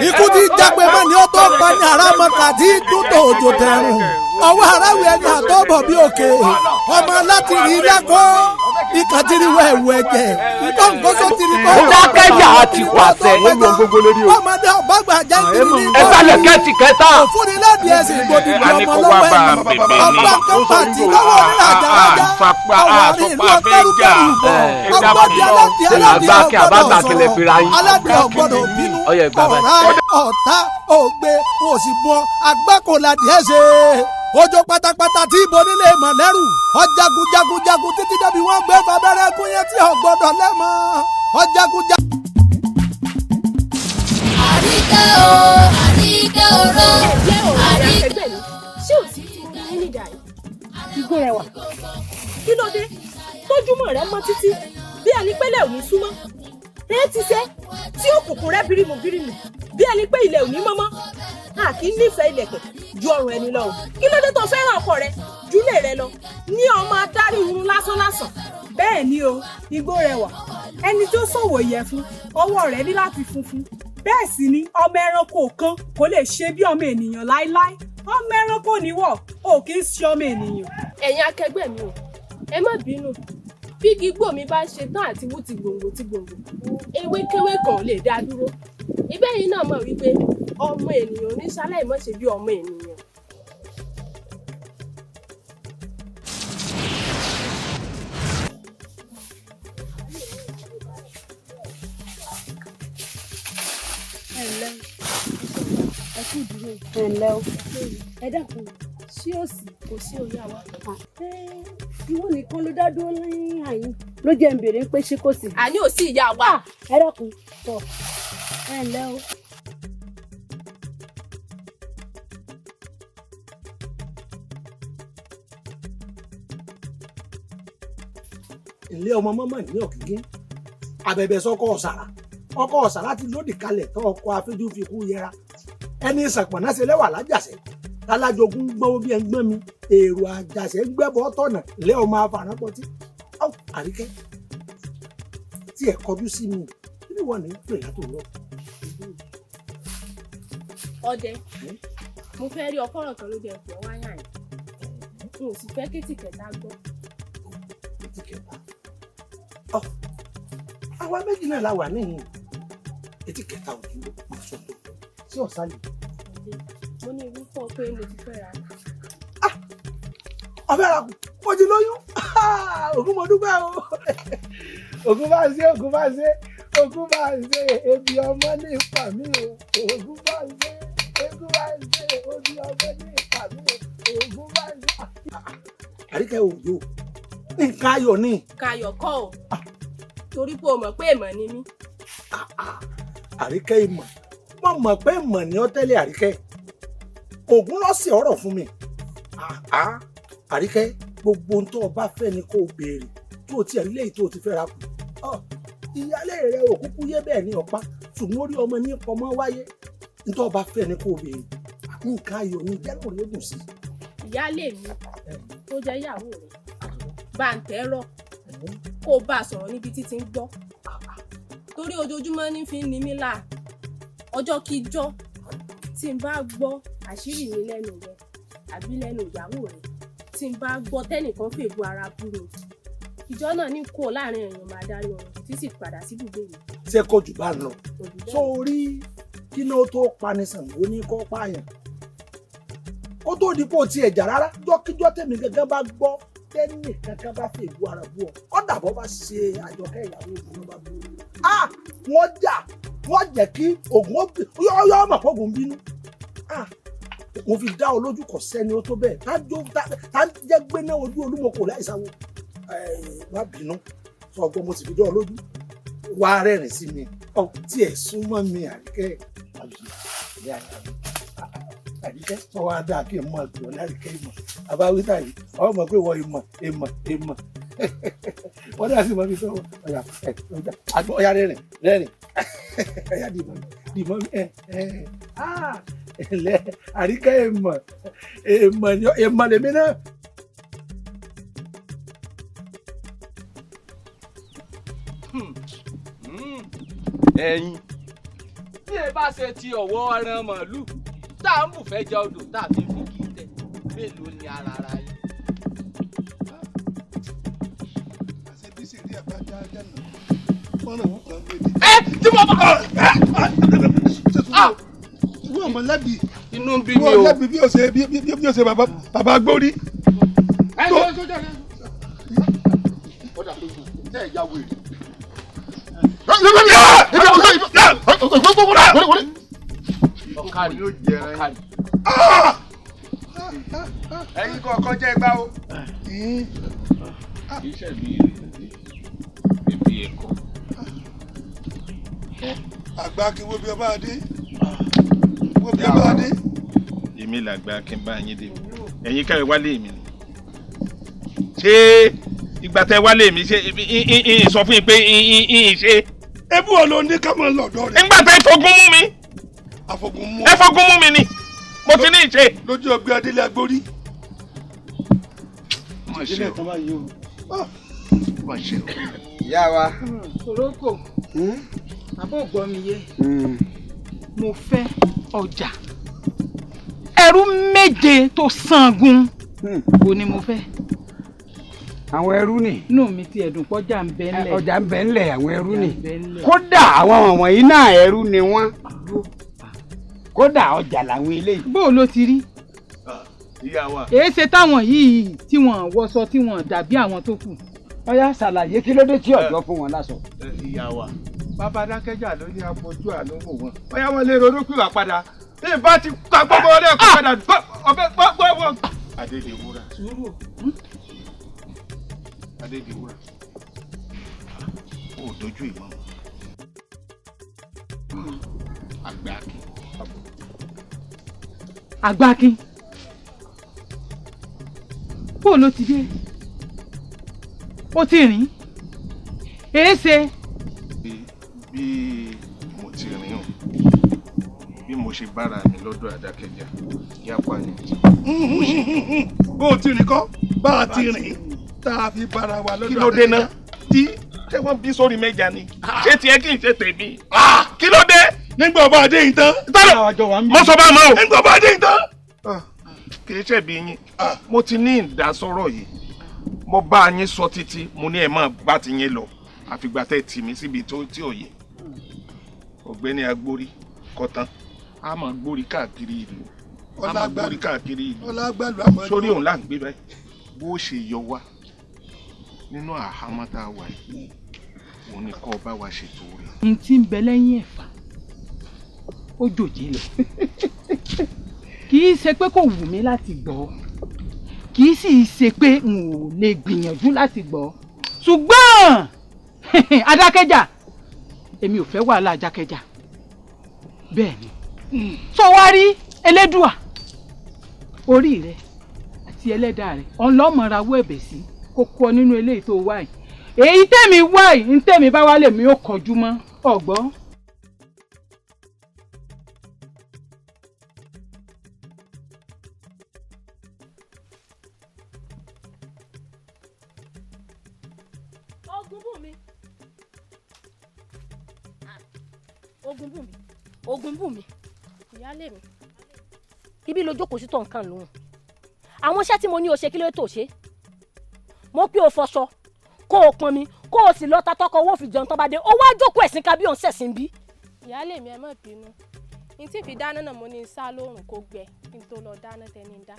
ikú tí jágbe mọ́ ni ó tó pa ní àràmọ́ta tí tútò òjò tẹ̀rùn ọwọ́ aráwọ̀ ẹni àtọ́bọ̀ bí òkè ọmọ láti rí lákọ́ ìkà tìrì wẹ̀wẹ̀ jẹ́ ìtọ́nkóso tìrì kọ́. dákẹ́jà àti pàṣẹ nínú gbogbo lórí o. ọmọdé ọ̀bọ̀gbà jẹ́ tìrì ní ẹ sálẹ̀ kẹ́tì kẹta. òfúnilẹ́dìí ẹ̀sìn ìgbòdìdì ọmọ lọ́wọ́ ẹni ọgbà kan pàtì lọ́wọ́ oníràjàrájà ọwọ́ ìlú ọgbẹ́rúkẹ́rù bọ̀ ọgbọ́dì aládìí ọgbọ́dọ̀ bínú ọ̀tá ògbé òsìbọn agbákòladì ẹ̀ṣẹ̀ ojo pátápátá tí ibo nílé mọ̀lẹ́rù ọjàgùjàgùjàgù títí débi wọ́n gbé fabẹ́rẹ́ gún yẹn tí ọgbọ́dọ̀ lẹ́mọ̀ ọjàgùjàgù. Àríkẹ́ o àríkẹ́ oró àríkẹ́. ṣé ò sí tí mo ní nídàá yìí. ìgbó rẹ wà kí ló dé tójúmọ́ rẹ mọ́ títí bí ẹni pẹ́lẹ́ ò ní súnmọ́ ẹ ti ṣe tí òkùnkùn rẹ bírímù bí ẹni pé ilẹ̀ ò ní mọ́mọ́ a kì í nífẹ̀ẹ́ ilẹ̀kẹ̀ ju ọrùn ẹni lọ o kí ló dé tó fẹ́ràn ọkọ rẹ júlẹ̀ rẹ lọ ní ọmọ adarí irun lásánlásán. bẹ́ẹ̀ ni o igbó rẹwà ẹni tó ṣòwò ìyẹ̀fun ọwọ́ rẹ̀ ní láti funfun bẹ́ẹ̀ sì ni ọmọ ẹranko kan kò lè ṣe bí ọmọ ènìyàn láéláé ọmọ ẹranko níwọ̀ ò kì í ṣe ọmọ ènìyàn. ẹ̀yin akẹgbẹ́ mi o ẹ má bínú bí gígbó mi bá ṣe tán àti wú ti gbòǹgbò ewékéwé kan ò lè dá dúró ìbẹ́yìn náà mọ̀ wípé ọmọ ènìyàn ní ṣaláì mọ̀ ṣe bí ọmọ ènìyàn. ẹ kú dúró ẹ ǹlẹ́ o ẹ dákun sí òsì kò sí òye àwa ìwọ nìkan ló dá dúró lẹ́yìn àyín ló jẹ́ ń béèrè pé ṣé kò sí. àní ò sí ìyá wa. ẹ dákun tọ ẹ ǹlẹ́ o. ilé ọmọ mọ́mọ́ ní ọ̀kínkín abẹ̀bẹ̀ sọ́kọ̀ ọ̀sàrà ọkọ̀ ọ̀sàrà ti lódì kalẹ̀ tó ọkọ̀ afẹ́jú fi kú yẹra ẹni ìsànpọ̀nà ṣe lẹ́wà lájàṣẹ́ alájogún gbọ́wọ́ bí ẹgbọ́n mi èrò àjàṣẹ́ gbẹ́bọ̀ tọ̀nà ilé ọmọ afàrápọ̀tì àríkẹ́ tí ẹ̀ kọjú sí mi kí wọ́n ní pè látòrọ. ọdẹ mo fẹ́ rí ọkọ̀ràn kan ló jẹ́ ẹ̀fọ́ wáyà yìí n ò sì fẹ́ kétì kẹta gbọ́. kétì kẹta àwa méjì náà la wà níhìn kétì kẹta ò dúró máa sọ tó sí ọ̀sálẹ̀. mo ní irú fọ́ pé mo ti fẹ́ ra. ọ̀fẹ́ ra kù mo ti lóyún ògún mo dúpẹ́ o ògún bá ń ṣe ògún bá ń ṣe ògún bá ń ṣe ebi ọmọ ní ìpà mí o ògún bá ń ṣe ògún bá ń ṣe ebi ọmọ ní ìpà mí o ògún bá ń ṣe. àríkẹ́ òjò nǹkan ayọ̀ ni. nǹkan ayọ̀ kọ́ o torí pé o mọ̀ pé ìmọ̀ ni mí. àríkẹ́ ìmọ̀ wọ́n mọ̀ pé ìmọ̀ ni ọ́ tẹ́lẹ̀ àríkẹ́ ògún lọ́sẹ̀ ọ̀rọ̀ fún mi àríkẹ́ gbogbo ohun tó o bá fẹ́ ni kó o béèrè tó o tiẹ̀ léyìí tó o ti fẹ́ ra kù ìyálé rẹ ò kúkú yé bẹ́ẹ̀ ní ọ̀pá ṣùgbọ́n orí ọmọ ní ọmọ wáyé nítorí o bá fẹ́ ni kó o béèrè nǹkan ayọ̀ ni jẹ́nu rẹ̀ ó dùn sí. ìyálé mi tó jẹ́ ìyàwó rẹ̀ bá ń tẹ́rọ̀ kó o bá a sọ̀rọ̀ níbi títí ń gbọ́ torí ojoojúmọ́ ní fi ń ni mí là ọjọ́ kíjọ́ tí n bá gbọ́ àṣírí mi lẹ́nu rẹ̀ àbí lẹ́nu ìyàwó rẹ̀ tí n bá gbọ́ tẹ́nìkan fèbú ara bú mi ìjọ náà ní kó láàrin èèyàn máa darí ọrùn tí sì padà sí ibùgbé mi. ṣé kò jù bá ń lọ sórí kí ló tó pani Ṣàngó ní kó pààyàn kó tó di pò tiẹ̀ jà rárá jọ́kíjọ́ tèmi gẹ́gẹ́ bá gbọ́ tẹ́nì kankan bá fèbú ara bú ọ kọ́dà bọ́ bá ṣe àjọkẹ́ ìyàwó ìbùnú bá bú ọ wọ́n jà wọ́n jẹ́ kí ògùn yọ́ ọmọ fọ́gùn bínú mo fi dá ọ lójú kọ sẹ́ni ó tó bẹ́ẹ̀ tá jẹ́ gbé náà ojú olúmọkò láìsáwó má bínú sọ ọgbọ́n mo sì fi dá ọ lójú wá rẹ́rìn sí mi tí ẹ̀ súnmọ́ mi àríkẹ́ àríkẹ́ sọ wá dáa kí n mọ àgbẹ̀ ọ̀làríkẹ́ ìmọ̀ àbáwítà yìí ọmọ pé wọ́n ìmọ̀ wọ́n dá sí mọ́ mi sọ́wọ́ ọ̀yà rẹ́rìn ẹ̀yà dìmọ́ mi ẹ̀lẹ́ àríkẹ́ èèmọ̀ lèmi náà. ẹ̀yin bí ẹ bá ṣe ti ọ̀wọ́ ẹran màálùú tá à ń bù fẹ́ jẹ odò tá a fi fi kí tẹ̀ mélòó ni ara yìí. àṣebí sì rí àbájá jẹ́nu wọ́n rẹ̀ wọ́n kàn gbé mi. tí mo bá kọ́ wọ́n mọ̀ lẹ́bi inú bí mi o wọ́n lẹ́bi bí o ṣe bàbá gbórí. ọ̀dà tó yẹ ẹ̀ yá wèrè. ọ̀kadì yóò jẹ ẹran ẹ̀yin kọ̀ọ̀kan jẹ́ ẹgbàá o. iṣẹ́ mi bíbí ẹ̀kọ́. àgbà kí wọ́n bí ọba adé wọ́n bí ọba adé. èmi làgbà kí n bá yín dé ẹ̀yin káyọ̀ wálé mi ni ṣé ìgbà tẹ wálé mi ṣe sọ fún yín pé ṣe. ebú ọ ló ní ká máa lọ́dọ̀ rẹ̀. nígbà tẹ fogun mú mi. àfọ̀gùn mú. ẹ fogun mú mi ni mo ti ní ìṣe. lójú ọgbẹ́ adélé agbórí. má ṣe o má ṣe o. ìyá wa. kòrókò àbọ̀ gbọ́ mi yé mo fẹ́ ọjà ẹrú méje tó sangun kò ní mo fẹ́ àwọn ẹrú ni. inú mi ti ẹ̀dùn pọ́jà ń bẹ ńlẹ̀. ọjà ń bẹ ńlẹ̀ àwọn ẹrú ni. kódà àwọn wọ̀nyí náà ẹrú ni wọ́n. kódà ọjà làwọn eléyìí. bó o ló ti rí. ìyá wa. èé ṣe táwọn yìí tí wọ́n wọṣọ tí wọ́n dàbí àwọn tó kù. ọyá ṣàlàyé kí ló dé tí ọjọ́ fún wọn láṣọ. ìyá wa. bàbá dákẹ́jà ló ní abojú àánú wò wọn. bóyá wọn lè ronú pìwà padà. bí ìbá ti ká gbogbo ọdẹ kó padà ọbẹ gbọ́. Adédèwúrà. Adédèwúrà. Ó dojú ìmọ̀. Àgbàkin. Àgbàkin. bó ló ti dé. ó ti rìn. èé ṣe. bí mo ti rìn o bí mo ṣe bára mi lọ́dọ̀ Adákẹ́jà yapa ni. bó o ti rìn kọ́ bá a ti rìn tá a fi bára wa lọ́dọ̀ Adákẹ́jà. kí ló dé náà tí ṣé wọ́n bí sórí mẹ́ja ni ṣé tiẹ̀ kí n ṣe tèmi. kí ló dé. nígbà ọba adé yìí tán. mo sọ bá a mọ́ o. nígbà ọba adé yìí tán. kì í ṣẹ̀bi yín mo ti ní ìdásọ́rọ̀ yìí mo bá yín sọ títí mo ní ẹ̀ máa bá ti yín lọ àfìgbà tẹ́ tì mí síbi tó tí ò yẹ ọ̀gbẹ́ni agbórí kọtán a máa gbórí káàkiri ìlú a máa gbórí káàkiri ìlú sórí òun là ń gbé báyìí bó ṣe yọ wá nínú àhámọ́ tá a wà yìí òun ni kọ́ bá wa ṣètò rẹ̀. n ti ń bẹ lẹ́yìn ẹ̀fà ó jòjì lọ kì í ṣe pé kò wù mí láti gbọ́ kì í sì ṣe pé n ò lè gbìyànjú láti gbọ́ ṣùgbọ́n Adákẹ́jà èmi ò fẹ́ wàhálà Adákẹ́jà bẹ́ẹ̀ ni sọ wá rí Elédùà orí rẹ àti ẹlẹ́dàá rẹ ọlọ́mọrawọ́ ẹ̀bẹ̀ sí kó kọ́ nínú eléyìí tó wá yìí èyí tẹ̀mí wá yìí ń tẹ̀mí bá wálé mi ó kọjú mọ́ ọ̀gbọ́n. Ògúnbùnmi ìyálé mi ibi ló jókòó sí tó nǹkan lòun àwọn iṣẹ́ tí mo ní o ṣe kí ló tó ṣe mo pé o fọṣọ kó o pọn mi kó o sì lọ ta tọkọ owó fi jẹun tó bá dé o wá jókòó ẹ̀sìn ká bí òun ṣẹ̀sìn bí. ìyálé mi ẹ má bínú n tí fi dáná náà mo ní sá lóòrùn kó gbẹ kí n tó lọ dáná tẹni dá.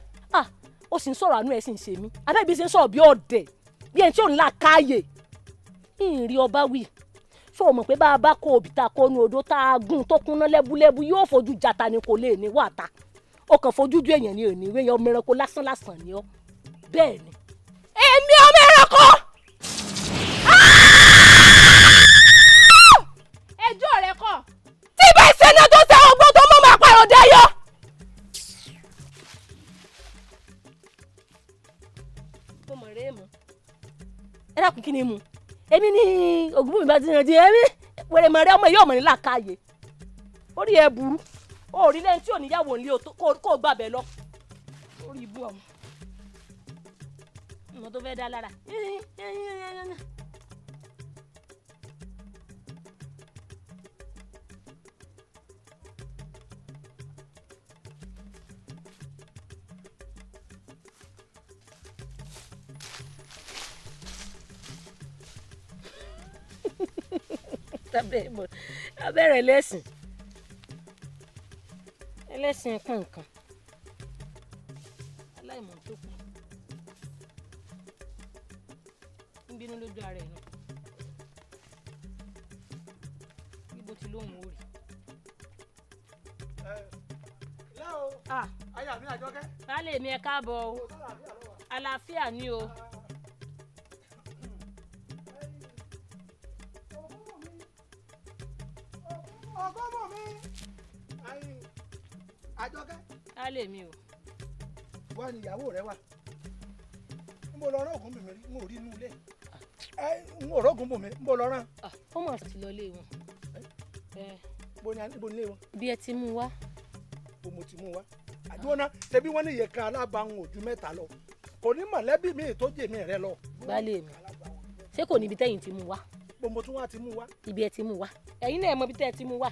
ó sì ń sọ̀rọ̀ àánú ẹ̀ sì ń ṣe mí abẹ́bí ṣe ń sọ̀rọ̀ bí ọ̀dẹ̀ bí ẹni tí ò ní là káàyè ìrìn ọba wì ṣó o mọ̀ pé bá a bá kó òbí ta kó nu odó tá a gún tó kúnná lẹ́búlẹ́bú yóò fojú jata ni kò lè ní wàtá ó kàn fojú ju èèyàn ní òní ìwé yẹn ọmọ ẹranko lásán lásán ni ọ bẹ́ẹ̀ ni. èmi ọmọ ẹranko. ẹjọ́ rẹ kọ́. tí bá ṣe náà tó ṣe ọgbọ́n tó mọ̀ máa pààrọ̀ dayọ̀. tó mọ̀ rèé mu ẹ dákun kí ni mu èmi ní Ògúnbùnmi bá ti yàn di èmi wèrè mọ̀rẹ́ ọmọ yóò mọ̀ ní làákàyè orí ẹ burú orí lẹ́yìn tí ò níyàwó nílé kó gbàbẹ̀ lọ orí ibú ọmọ ọmọ tó fẹ́ dá lára. abẹ́rẹ́ ẹlẹ́sìn kankan aláìmọ̀ tó kù ń bínú lójú ara ẹ̀ náà ibo ti lóhùn orí. ayé àmì Àjọkẹ́. baálé mi ẹ káàbọ̀ o àlàáfíà ni o. Àjọkẹ́. baálé mi o. wá ní ìyàwó rẹ wà n bò lọ rán Ògúnbùnmi rí n ò rí inú ilé n ò rọ́gùn bùnmi n bò lọ rán. ó mà ti lọ ilé wọn. bo ni ilé wọn. bí ẹ ti mú wá. bó mo ti mú wá. àdúrà náà ṣebí wọ́n ní iye kan alábàáhùn ojú mẹ́ta lọ kò ní mọ̀lẹ́bí mi tó jèmí rẹ lọ. baálé mi ṣé kò níbi tẹ́yìn ti mú wá. bó mo tún wá ti mú wá. ibi ẹ ti mú wá ẹ̀yin náà mọ ibi tẹ́ ẹ ti mú wá.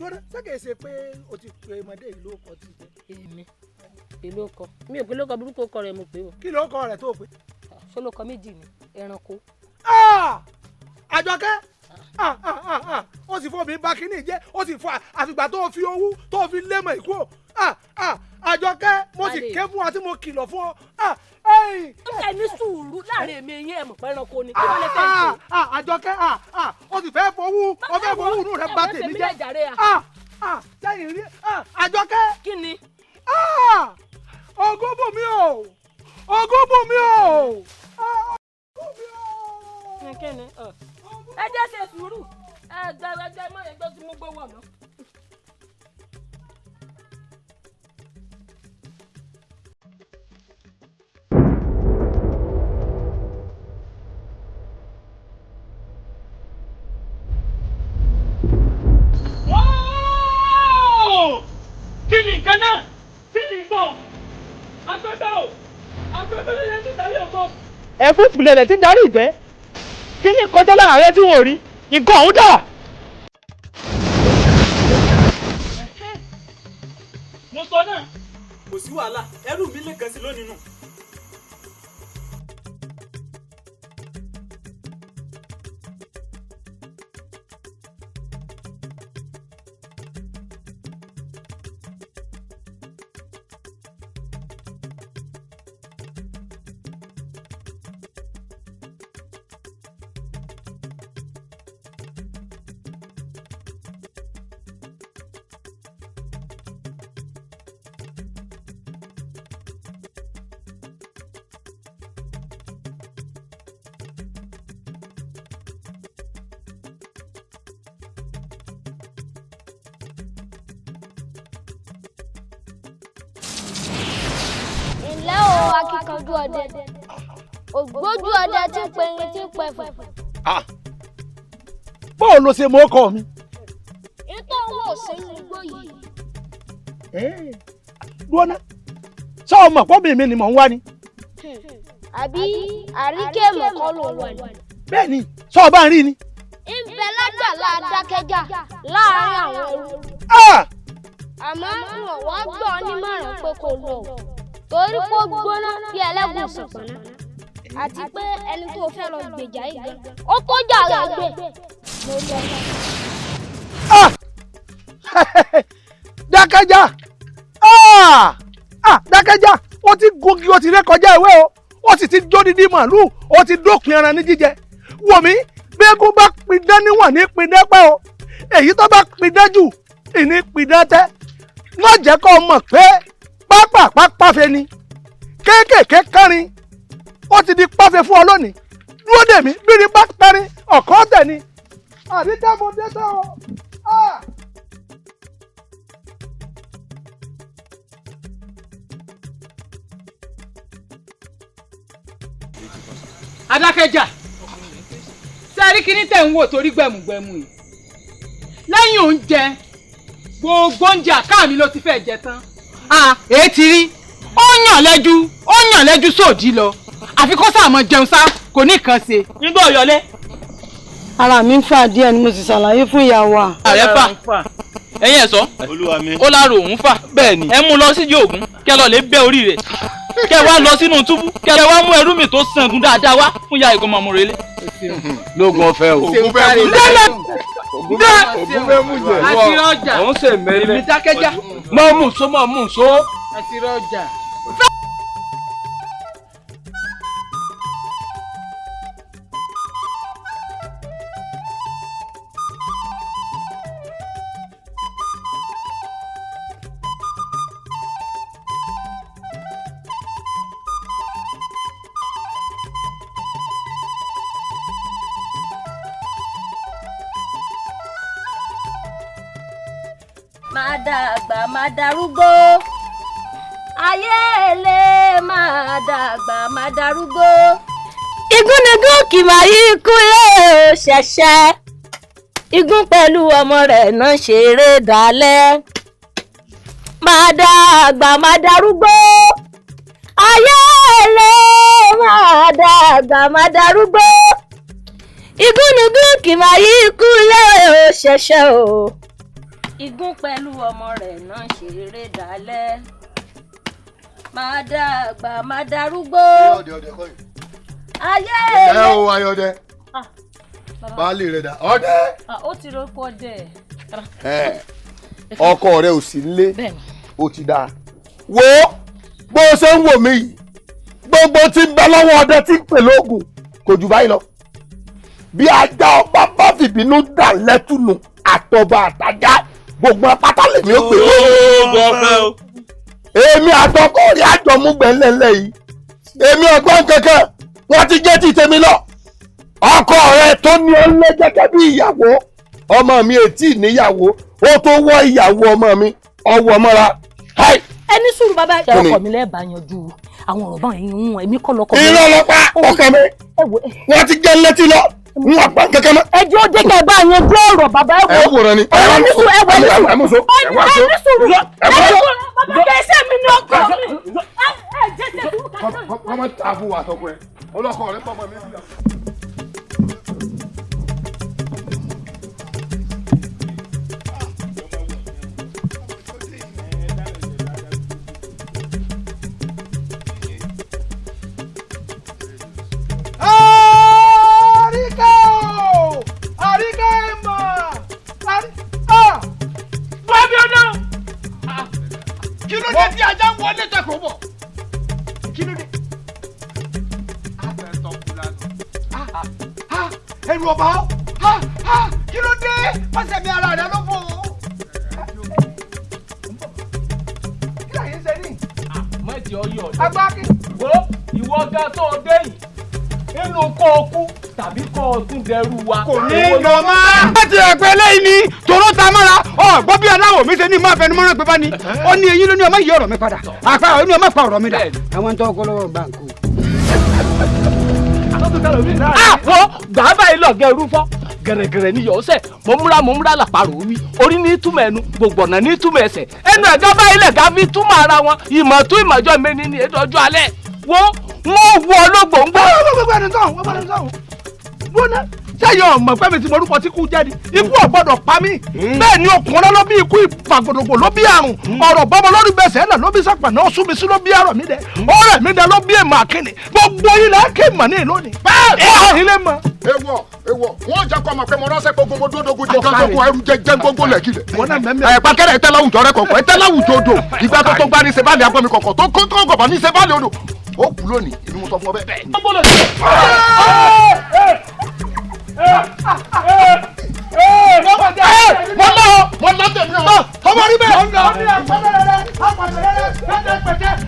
lórí sẹ́kẹ̀ ṣe pé o ti pe ọmọdé ìlú ọkọ ti jẹ. èmi èlò ọkọ mi ò pé lóko burúkú ọkọ rẹ mo pé o. kí ló kọ rẹ tó pé. ṣolókọ méjì ni ẹranko. Àjọkẹ́ ó sì fọ́ mi bá kínní jẹ́ ó sì fọ́ àfìgbà tó fi owó tó fi lé mọ̀ ìkú Àjọkẹ́ mo sì ké fún ọ tí mo kìlọ̀ fún ọ. ẹ ní sùúrù láàrin èmi yín ẹ̀ mọ̀ pé ẹranko ni kí wọ́n lè fẹ́ ṣe. Àjọkẹ́ ó sì fẹ́ fowó ó fẹ́ fowó inú rẹ̀ bá tèmi jẹ́. Sẹ́yìn rí Àjọkẹ́. Kí ni? Ògún bù mí o Ògún bù mí o. Kíni ẹ jẹ́ ṣe sùúrù ẹgbẹ́ mọ́ ẹgbẹ́ tí mo gbé wọ̀ lọ. Kí ni nǹkan náà? Kí ni nǹkan? Agbẹ́bẹ́ o! Agbẹ́bẹ́ ló yẹ kí darí ọ̀gbọ́n. Ẹ̀fún ìpìlẹ̀ tí ń darí ìgbẹ́. Kí ni kọjá láàárẹ̀ tí wọ́n rí? Nǹkan ọ̀hún dà. Mo sọ náà. Kò sí wàhálà, ẹrù mi lè kàn sí lónìí nù. Ǹlẹ́ o akíkanjú ọdẹ ògbójú ọdẹ tí ń pe irin tí ń pẹ fẹ. Báwo ló ṣe mọ ọkọ mi? Ìtọ́ owó òṣèlú igbó yìí. Lọ́nà ṣé ọmọ pọ́bì mi ni mò ń wá ni? Àbí àríkè mọ̀kọ́ ló wà ní. Bẹ́ẹ̀ni ṣé ọba ń rí ni? Ìbẹ̀ lágbàlá Adákẹ́jà láàárín àwọn ẹrú. Àmọ́ wọn wá gbọ́ nímọ̀ràn pé kò lọ torí kó gbóná bí ẹlẹ́gùn ṣàpọ̀nà àti pé ẹni tó fẹ́ lọ gbèjà yìí gan ó kọjá rẹ̀ gbé mo lọ. Dákẹ́jà Dákẹ́jà ó ti gungi ó ti ré kọjá ìwé o ó sì ti jó dídí màálùú ó ti dópin ẹran ní jíjẹ wò mí bí eégún bá pidán níwọ̀n ní pidán pẹ́ o èyí tó bá pidán jù ìní pidán tẹ́ má jẹ́ kó mọ̀ pé pápáfẹ́ ni kéékèèké kárin ó ti di páfẹ́ fún ọ lónìí dúró dè mí bí ní bá kárin ọ̀kọ́ tẹ̀ ni àdídàmọ́dé tó o. Adákẹ́jà sẹ́rí kíní tẹ̀ ń wò torí gbẹ̀mùgbẹ̀mù yìí lẹ́yìn oúnjẹ gbogbo oúnjẹ àká mi ló ti fẹ́ jẹ tán. Èé ti rí ó yàn lẹ́jú sóòdì lọ àfi kó sáà mọ jẹun sá kò ní kan ṣe. Nígbà ọ̀yọ́lé. Ara mi ń fà díẹ̀ ni mo sì ṣàlàyé fún ìyá wa. Ààrẹ fà ẹ̀yin ẹ̀ sọ ó láàrò òun fà bẹ́ẹ̀ ni ẹ mú lọ sí yòògùn kẹ lọ lè bẹ́ orí rẹ̀ kẹ wá lọ sínú túbú kẹ wá mú ẹrú mi tó sangun dáadáa wá fún ìyá ìgbọ́n ọmọ rẹ̀ lé. Lóògùn ọ̀fẹ́ o. Ògùn fẹ́ mú jẹ. Àti ọjà. Òun ṣe mẹ́lẹ̀. Èmi Dákẹ́jà. Mọ́ mú so. Àti ọjà. Máa dàgbà máa darúgbó ayé èlé máa dàgbà máa darúgbó. Igúnnugún kì máa yí ikú lé o ṣẹ̀ṣẹ̀ igún pẹ̀lú ọmọ rẹ̀ náà ṣeré dalẹ̀. Máa dàgbà máa darúgbó ayé èlé máa dàgbà máa darúgbó. Igúnnugún kì máa yí ikú lé o ṣẹ̀ṣẹ̀ o. Igún pẹ̀lú ọmọ rẹ̀ náà ṣeré dalẹ̀. Máa dàgbà máa darúgbó ayé ẹ o ayọ̀dẹ baálé rẹ dà ọdẹ. ó ti ro kọ dẹ. ọkọ rẹ ò sí nílé ó ti dáa wo bó ṣe ń wò mí yìí gbogbo tí ń bẹ lọ́wọ́ ọdẹ tí ń pè lóògùn kò jù báyìí lọ bí ajá ọba bá fìbínú dà lẹ́tùnú àtọba àtàjà gbogbo apáta lèmi ó pè lóògùn. èmi àtọkọ rí àjọmúgbẹ̀ńlẹ̀ńlẹ̀ yìí èmi ọgbọ́n kankan wọ́n ti jẹ́ ti tèmi lọ ọkọ rẹ tó ní ọ lé gẹ́gẹ́ bí ìyàwó ọmọ mi ètí níyàwó ó tó wọ ìyàwó ọmọ mi ọwọ́ mọ́ra. ẹni sùúrù bàbá ẹ ọkọ mi lẹ́ẹ̀bà yanjú àwọn ọ̀rọ̀ báyìí ń èmi kọ́ lọ́kọ mi. irọ́ lọ́pàá ọkọ mi wọ́n ti jẹ́ létí lọ ń wà pa kẹ́kẹ́ mọ́. ẹjọ́ ó jẹ́ ká ẹ bá yanjú ọ̀rọ̀ bàbá ẹ wò. ẹ wòran ni ẹni sùúrù ẹni sùúrù bàbá ẹsẹ̀ mi ní ọkọ mi. ẹ jẹ́ sẹ́kù kàtó. kọ́mọ ta fún wa sọ́kọ ẹ ọlọ́kọ rẹ pọ̀ mọ́ mi sílẹ̀. kí ló dé tí ajá ń wọlé tẹkọ̀ọ́ bọ̀ kí ló dé. ẹrù ọba kí ló dé pàṣẹ mi ara rẹ ló fò ó. kí lóye ń ṣe ní. mọ̀jẹ̀ ọyọ̀ agbáki. wo ìwọ ga tó o dé yìí nínú kó o kú tàbí kó o tún dẹrú wa. kò ní í lọ mọ́. láti ẹ̀pẹ́ lẹ́yìn ni tòró ta mọ́ra gbọ́ bí aláwọ̀ mi ṣe ní máa fẹnu mọ́ra pé bá ní ó ní eyín ló ní ọmọ yìí ọ̀rọ̀ mi padà àpá ó ní ọmọ pa ọ̀rọ̀ mi dà àwọn tó kọ́ lọ́wọ́ báńkù. àpò gbàgbà yìí lọ́gẹ̀ irúfọ́ gẹ̀rẹ́gẹ̀rẹ́ ní yọ̀ọ́sẹ̀ mo múra làpárò wí orí ní túmọ̀ ẹnu gbogbo ọ̀nà ní túmọ̀ ẹsẹ̀ ẹnu ẹ̀gá báyìí lẹ̀gá fi túmọ̀ ara wọn ìmọ̀ tó ìmọ̀jọ́ mi ní ètò ọjọ́ alẹ́ wo wọ́n wọ olóògbòǹgbò. sẹ́yìn ọmọ pẹ́mi tí mo rúkọ tí kú jẹ́ ni ikú ọ̀gbọ́dọ̀ pa mí bẹ́ẹ̀ ni okùn ọ̀rọ̀ ló bí ikú ìfàgbọ̀dọ̀gbọ̀ ló bí àrùn ọ̀rọ̀ bọ́mọ lórí bẹ́sẹ̀ ẹ̀là ló bí sàpà náà sún mi sí ló bí àrọ̀ mi dẹ ọ̀rẹ́ mi dẹ ló bí èèmọ̀ àkínní gbogbo ilẹ̀ ké mọ̀ ní lónìí. bẹ́ẹ̀ ilé mọ̀. ewọ wọn jẹ kọ ọmọ pé mo ránṣẹ́ gbogbo mo dúró dogun jíjẹ gbogbo ẹrù jẹjẹ gbogbo lẹkìlẹ. ẹ pàkẹ́rẹ́ ẹ̀tẹ́ láwùjọ rẹ kọ̀ọ̀kan ẹ̀tẹ́ láwùjọ odò ìgbà tó gbá ní sebálẹ̀ agbọ́mi kọ̀ọ̀kan tó kó tó gọ̀bọ̀ ní sebálẹ̀ odò ó kú lónìí èmi mo sọ fún ọ bẹ́ẹ̀. mo lọ tẹ̀mí ọ ọmọ rí bẹ́ẹ̀.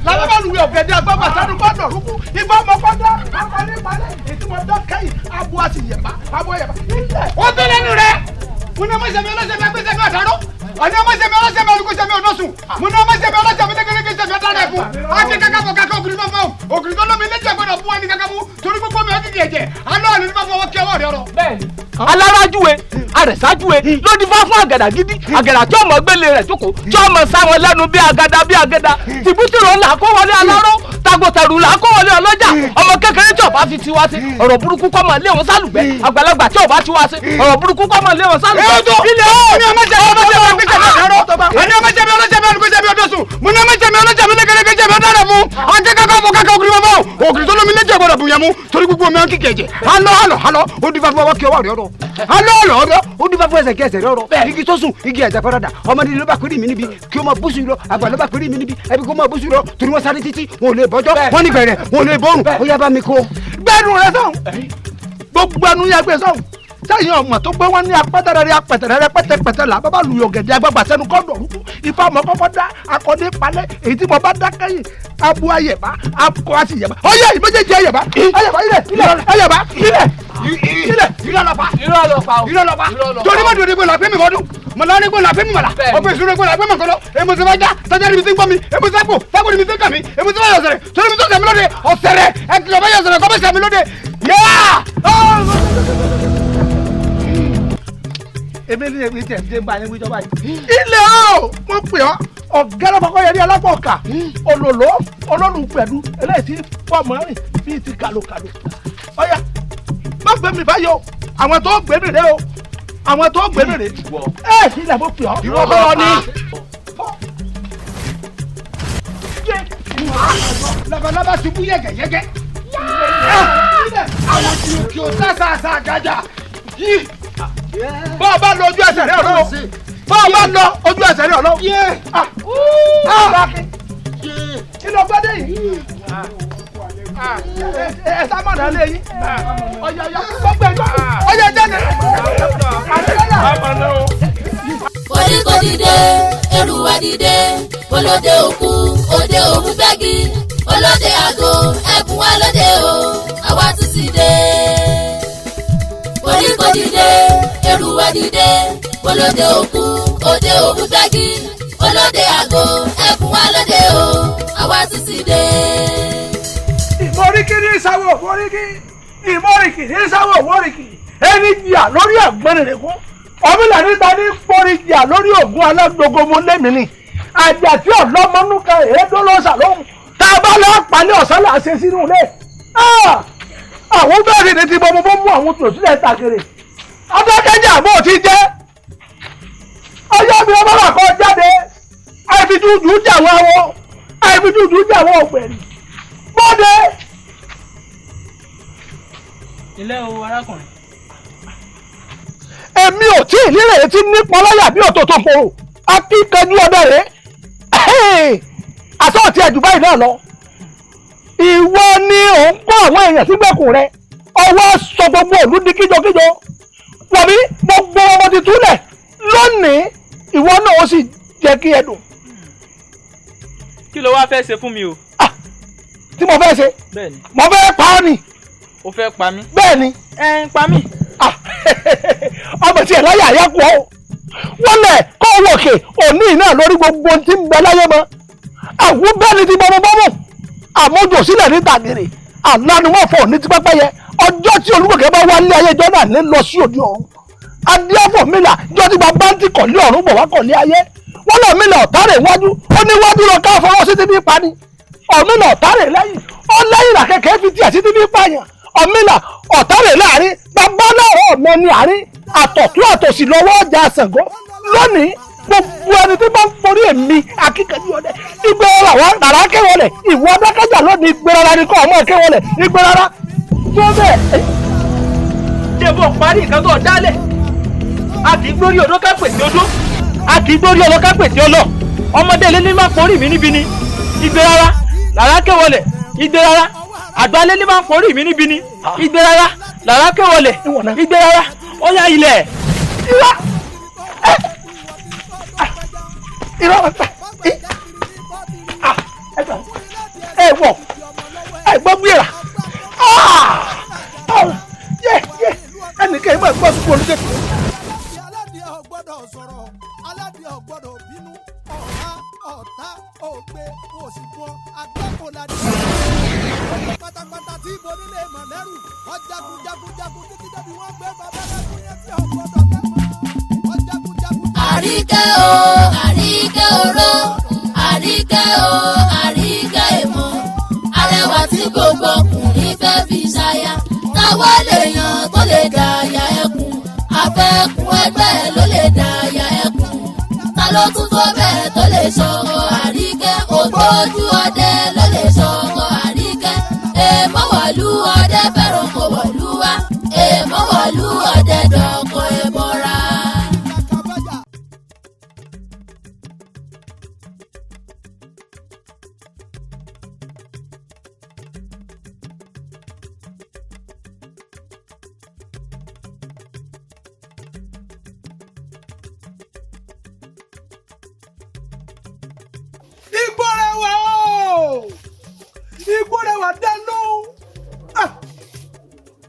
làwọn bá lùwẹ̀ ọ̀gẹ̀dẹ̀ agbábà sanu bá dọ̀rùn kú ibà ọmọ pátá apalẹ́palẹ́ ìtumọ̀ dọ́kẹ́yìn abo àti yẹ̀bá abo yẹ̀bá. ó bí lẹ́nu rẹ̀ mo ní ọmọ ìṣẹ̀mí ọlọ́sẹ̀mí agbésẹ̀mí ọ̀dàrọ̀ ọ̀ní ọmọ ìṣẹ̀mí ọlọ́sẹ̀mí olùkọ́sẹ̀mí ọ̀dọ́sùn mo ní ọmọ ìṣẹ̀mí ọlọ́sẹ̀mí lẹ́gẹ́lẹ́gẹ́ sẹ̀mí ọ̀dàrẹ̀kùn àti kakabọ̀ kakọ̀ ògiri bá fọ́ ògiri tó lómi lẹ́jẹ̀ gbọ́dọ̀ fún ẹni kakamu torí gbogbo mi ọdún ẹ̀jẹ̀ alọ́ ọ̀nì nípa fọwọ́ kí ọwọ́ rẹ ọ̀rọ̀. bẹ́ẹ̀ni alárájúwe arẹ̀sájúwe lódì fá fún àgàdà gidi àgàdà tí ọmọ gbélé rẹ̀ jókòó tí ọmọ sáwọn lẹ́nu bí agada tìbútìrò là kó wọlé aláró tagbọ̀tẹ̀rù là kó wọlé ọlọ́jà ọmọ kékeré tí ọba fi tiwa sí ọ̀rọ̀ burúkú kọ́ mọ̀ lé wọn sálùgbẹ́ àgbàlagbà tí ọba tiwa sí ọ̀rọ̀ burúkú kọ́ mọ̀ lé wọn sálùgbẹ́. ilé ọ̀ ní ọmọ jẹ̀bi ògiri tó lómi lẹ́jẹ̀ gbọ́dọ̀ bùn yẹn mú torí gbogbo omi ọ̀nkì kẹ̀jẹ̀ alọ́ ó dífá fún ọwọ́ kí ọwọ́ rẹ̀ ọ̀rọ̀ alọ́ ó dífá fún ẹsẹ̀ kí ẹsẹ̀ rẹ̀ ọ̀rọ̀ igi tó sùn igi ẹ̀jẹ̀ fọ́dà ọmọdé ló bá péré mi níbi kí ó máa bú sùn lọ àgbà ló bá péré mi níbi ẹbí kó máa bú sùn lọ torí wọ́n sáré títí wọn ò lè bọ́jọ́ wọ́n ní bẹ̀rẹ̀ wọn ò lè bọ́rùn ó yá bá mi kó gbẹ́nu rẹ sọ̀hún gbogbo ẹnu yá gbé sọ̀hún sẹ́yìn ọmọ tó gbé wọn ní apẹ́tẹ̀rẹ́rẹ́ apẹ́tẹ̀rẹ́rẹ́ pẹ́tẹ́pẹ́tẹ́ là bàbá lu ọ̀gẹ̀dẹ̀ agbágbà sẹ́nu kọ́ dọ̀rùkú ifá ọmọ kọ́kọ́ dá akọ́dé palẹ̀ èyí tí mo bá dá kẹ́yìn abu ayẹ̀bá akọ àti yẹ̀bá ọyẹ ìméjèèjì ayẹ̀bá ayẹ̀bá ìrọ̀lọ́pàá torí mo dòde gbọ́dọ̀ pé mi mọ́dún mo lọ ní gbọ́dọ̀ pé mi mọ̀lá ọ̀pẹ̀ ìṣúná gbọ́dọ̀ pé mi kọ́lọ́ èmi ti bá já sọ́jà níbi tí ń gbọ́ mi èmi ti sápò sápò níbi tí ń kà mí èmi ti bá yọ̀ sẹ̀rẹ̀ torí mi tó sẹ̀mí lóde ọ̀sẹ̀rẹ̀ ẹ̀ kìlọ̀ bá yọ̀ sẹ̀rẹ̀ kọ́ bá sẹ̀mí lóde yáà. èmi ní èmi tẹ̀ ṣe ń bá yín wíjọba yìí. ilé o mo pè ọ́ ọ̀gá lọ́kọ́kọ́ yẹn ní alápọ̀ọ̀kà olòló olólùpẹ̀lú eléyìí tí fọmọ rìn bíi ti kàlòkàlò. ọ̀yà má gbé mi báyìí o àwọn tó gbé mi rè o àwọn tó gbé mi rè. ẹ ilé mo pè ọ́ ìwọ ni. labalábá ti bú yẹ̀gẹ̀yẹ̀gẹ̀. kí o sá gàjà yìí bá a bá lọ ojú ẹsẹ̀ rẹ̀ ọ̀lọ́ bá a bá lọ ojú ẹsẹ̀ rẹ̀ ọ̀lọ́ kí ló gbọ́dọ̀ yìí ẹ sá mọ̀ náà lé yín ọ̀yà gbọ́gbẹ́ ọ̀yà jáde koríko dìde èrùwà dìde olóde òkú òde òkú gbági olóde àgọ́ ẹ̀bùn wa lóde o àwa tún ti dé. koríko dìde èrùwà dìde olóde òkú òde òkú gbági olóde àgọ́ ẹ̀bùn wa lóde o àwa tún ti dé. ìmọ̀ríkì ní sáwọ́ ìmọ̀ríkì ìmọ̀ríkì ní sáwọ́ ìmọ̀ríkì ẹni jìyà lórí àgbẹ̀rẹ̀ kún ọmọlá níta ní foríjà lórí ògùn alágbogbo lẹ́mìí ni àjà tí ọlọ́mọnúkà èédó ló ṣàlóhùn tá a bá lọ́ọ́ palẹ̀ ọ̀sán là á ṣe sínú ilé àwọn bẹ́ẹ̀ ni ti bọ́ mú àwọn tò sílẹ̀ tàgèrè ọ̀dọ́kẹ́jà bó ti jẹ́ ọjọ́ bí ọmọ bá kọ́ jáde àìfijújú jàwọ́ awọ àìfijújú jàwọ́ ọ̀gbẹ̀rì bọ́dẹ. ilé o arákùnrin. èmi ò tí ì nílẹ̀ tí nípọn láyà bí òtòtò kòrò akíkanjú ọdẹ rẹ̀ àsọ̀tì ẹ̀jù báyìí náà lọ. ìwọ ni ò ń kó àwọn èèyàn sígbèkùn rẹ ọwọ́ sọ gbogbo òlú di kíjokíjo wọ̀bí gbogbo ọmọ ti túlẹ̀ lónìí ìwọ náà ó sì jẹ́ kí ẹ dùn. kí ló wáá fẹ́ ṣe fún mi o. tí mo fẹ́ ṣe bẹ́ẹ̀ni mo fẹ́ pa ọ́ ni. o fẹ́ pa mí. bẹ́ẹ̀ni. ẹ ń pa mí. ọmọ tí ẹ láyà yẹ kú ọ wọn lẹ kọ owó òkè òní náà lórí gbogbo tí ń bẹ láyé mọ àwọn bẹ́ẹ̀ ni ti bọmọbọmọ àmójò sílẹ̀ ní tàgìrì àlánumọ̀fọ̀ ní ti pẹ́pẹ́yẹ ọjọ́ tí olúkòkè bá wá lé ayé jọ náà ní lọ sí òde ọ̀run adíọ́fọ̀ mílà jọ tí bàbá ń ti kọ̀lé ọ̀run bọ̀ wá kọ̀lé ayé wọn lọ mílà ọ̀tárẹ̀ iwájú ó níwájú lọ ká fọwọ́ sí ti bí pani ọ̀mílà ọ̀tárẹ̀ lẹ́yìn ó lẹ́yìn làkẹ́kẹ́ fi tiẹ̀ sí ti bí pààyàn ọ̀mílà ọ̀tárẹ̀ láàrin bàbá náà ọ̀mọ ní àárín àtọ̀tún àtòsí lọ́wọ́ ọjà Ṣàngó lónìí gbogbo ẹni tí bá ń forí èmi akíkanjú ọdẹ ìgbé ọ̀rọ̀ àwọn àrà kéwọlẹ̀ ìwọ adákẹ́jà lónìí ìgbé rárá ni kọ́ ọmọ kéwọlẹ̀ ìgbé rárá tó bẹ́ẹ̀. jẹ́bọ̀ parí nǹkan tó dálẹ̀ a kì í gbórí odó ká pèsè odó a kì í gbórí ọlọ ká pèsè ọlọ ọmọdé ilé ní má forí mi níbi ni ìgbé rárá làrá kéwọlẹ̀ ìgbé rárá àgbálẹ́ ní máa ń porí mi níbi ni igbe rárá làrá kéwọlẹ̀ igbe rárá ó yá ilẹ̀. ẹ wọ ẹ gbọ́ gbéra ẹnìkan ìmọ̀ ẹ̀gbọ́n sùkú olùdé. aládìẹ ọgbọ́dọ̀ sọ̀rọ̀ aládìẹ ọgbọ́dọ̀ bínú ọ̀tá ògbé òsìkò agbákòládìẹ pátápátá tí ibo nílé mọ̀lẹ́rù ọ̀jagunjagunjagun títí débi wọ́n gbé bàbá lẹ́kùn yẹn tí ọgbọ́dọ̀ kẹ́kọ̀ọ́ ọ̀jagunjagun. àríkẹ́ o àríkẹ́ oró àríkẹ́ o àríkẹ́ ìmọ̀ arẹwà tí gbogbo ọkùnrin fẹ́ fi ṣaya táwa lèèyàn tó lè dà ya ẹkùn afẹ́kùn ẹgbẹ́ ló lè dà ya ẹkùn ta ló tún tó bẹ́ẹ̀ tó lè ṣọkọ àríkẹ́ ògbójú ọdẹ ló lè ṣọkọ àríkẹ́ èèmọ̀ wọ̀lú ọdẹ fẹ́ràn kò wọ̀lú wá èèmọ̀ wọ̀lú ọdẹ dọ̀kọ̀ ẹ̀bọ̀ra. Ìgbórẹwà dánú.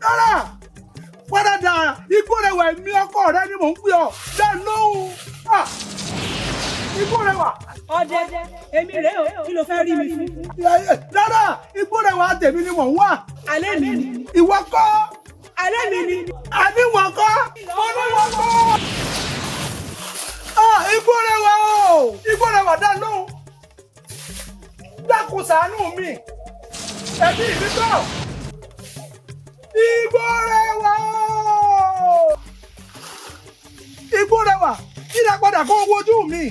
Rárá, padà Ìgbórẹwà èmi ọkọ rẹ ni mò ń pè ọ́ dánú. Ìgbórẹwà. Ọdẹ èmi rèé o, kí ló fẹ́ rí mi fún? Rárá, Ìgbórẹwà tèmi ni mò ń wá. Alẹ́ mi ni. Ìwọ kọ́. Alẹ́ mi ni. Àníwọ̀ kọ́. Oníwọ̀ kọ́. Ìgbórẹwà o, Ìgbórẹwà dánú. Dákun ṣàánú mi. Ẹbí mi tọ̀. Ìgbórẹwà o. Ìgbórẹwà kí ni apádà kó wojú mi.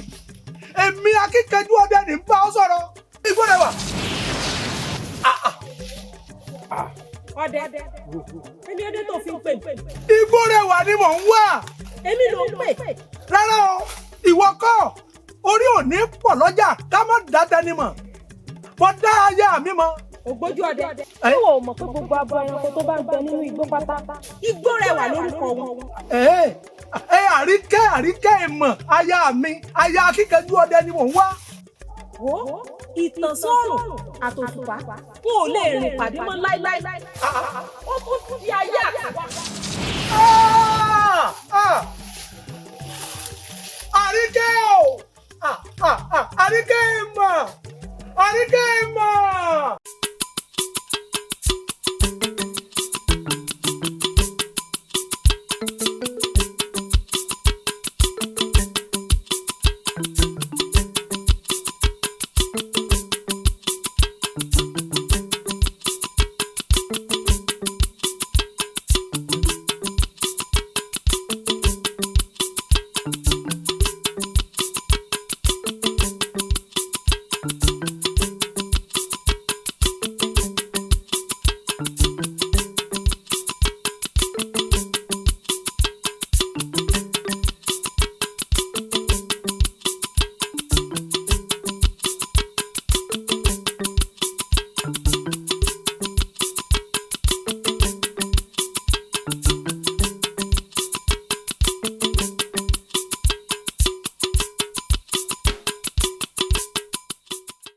Èmi akíkanjú ọdẹ ní bá ọ sọ̀rọ̀. Ìgbórẹwà. Ọdẹ èmi ọdẹ tó fi ń pè mí. Igbó rẹwà ni mò ń wá. Èmi ló ń pè. Rárá o, ìwọ kọ́, orí ò ní pọ̀ lọ́jà ká má dá tẹni mọ̀. Mo dá aya mi mọ̀. Ògbójú ọdẹ. Ìwọ ò mọ̀ pé gbogbo abo ẹranko tó bá ń bẹ nínú igbó pátá. Igbó rẹwà lórúkọ wọn. Àríkẹ́ ìmọ̀ aya mi, aya akíkanjú ọdẹ ni mò ń wá. Wo ìtànsọ́rùn àtòṣùpá wọn ò lè rìn pàdé mọ́ láíláí. Ó tún di ayé àtìwá. Àríkẹ́ o! Àríkẹ́ ìmọ̀!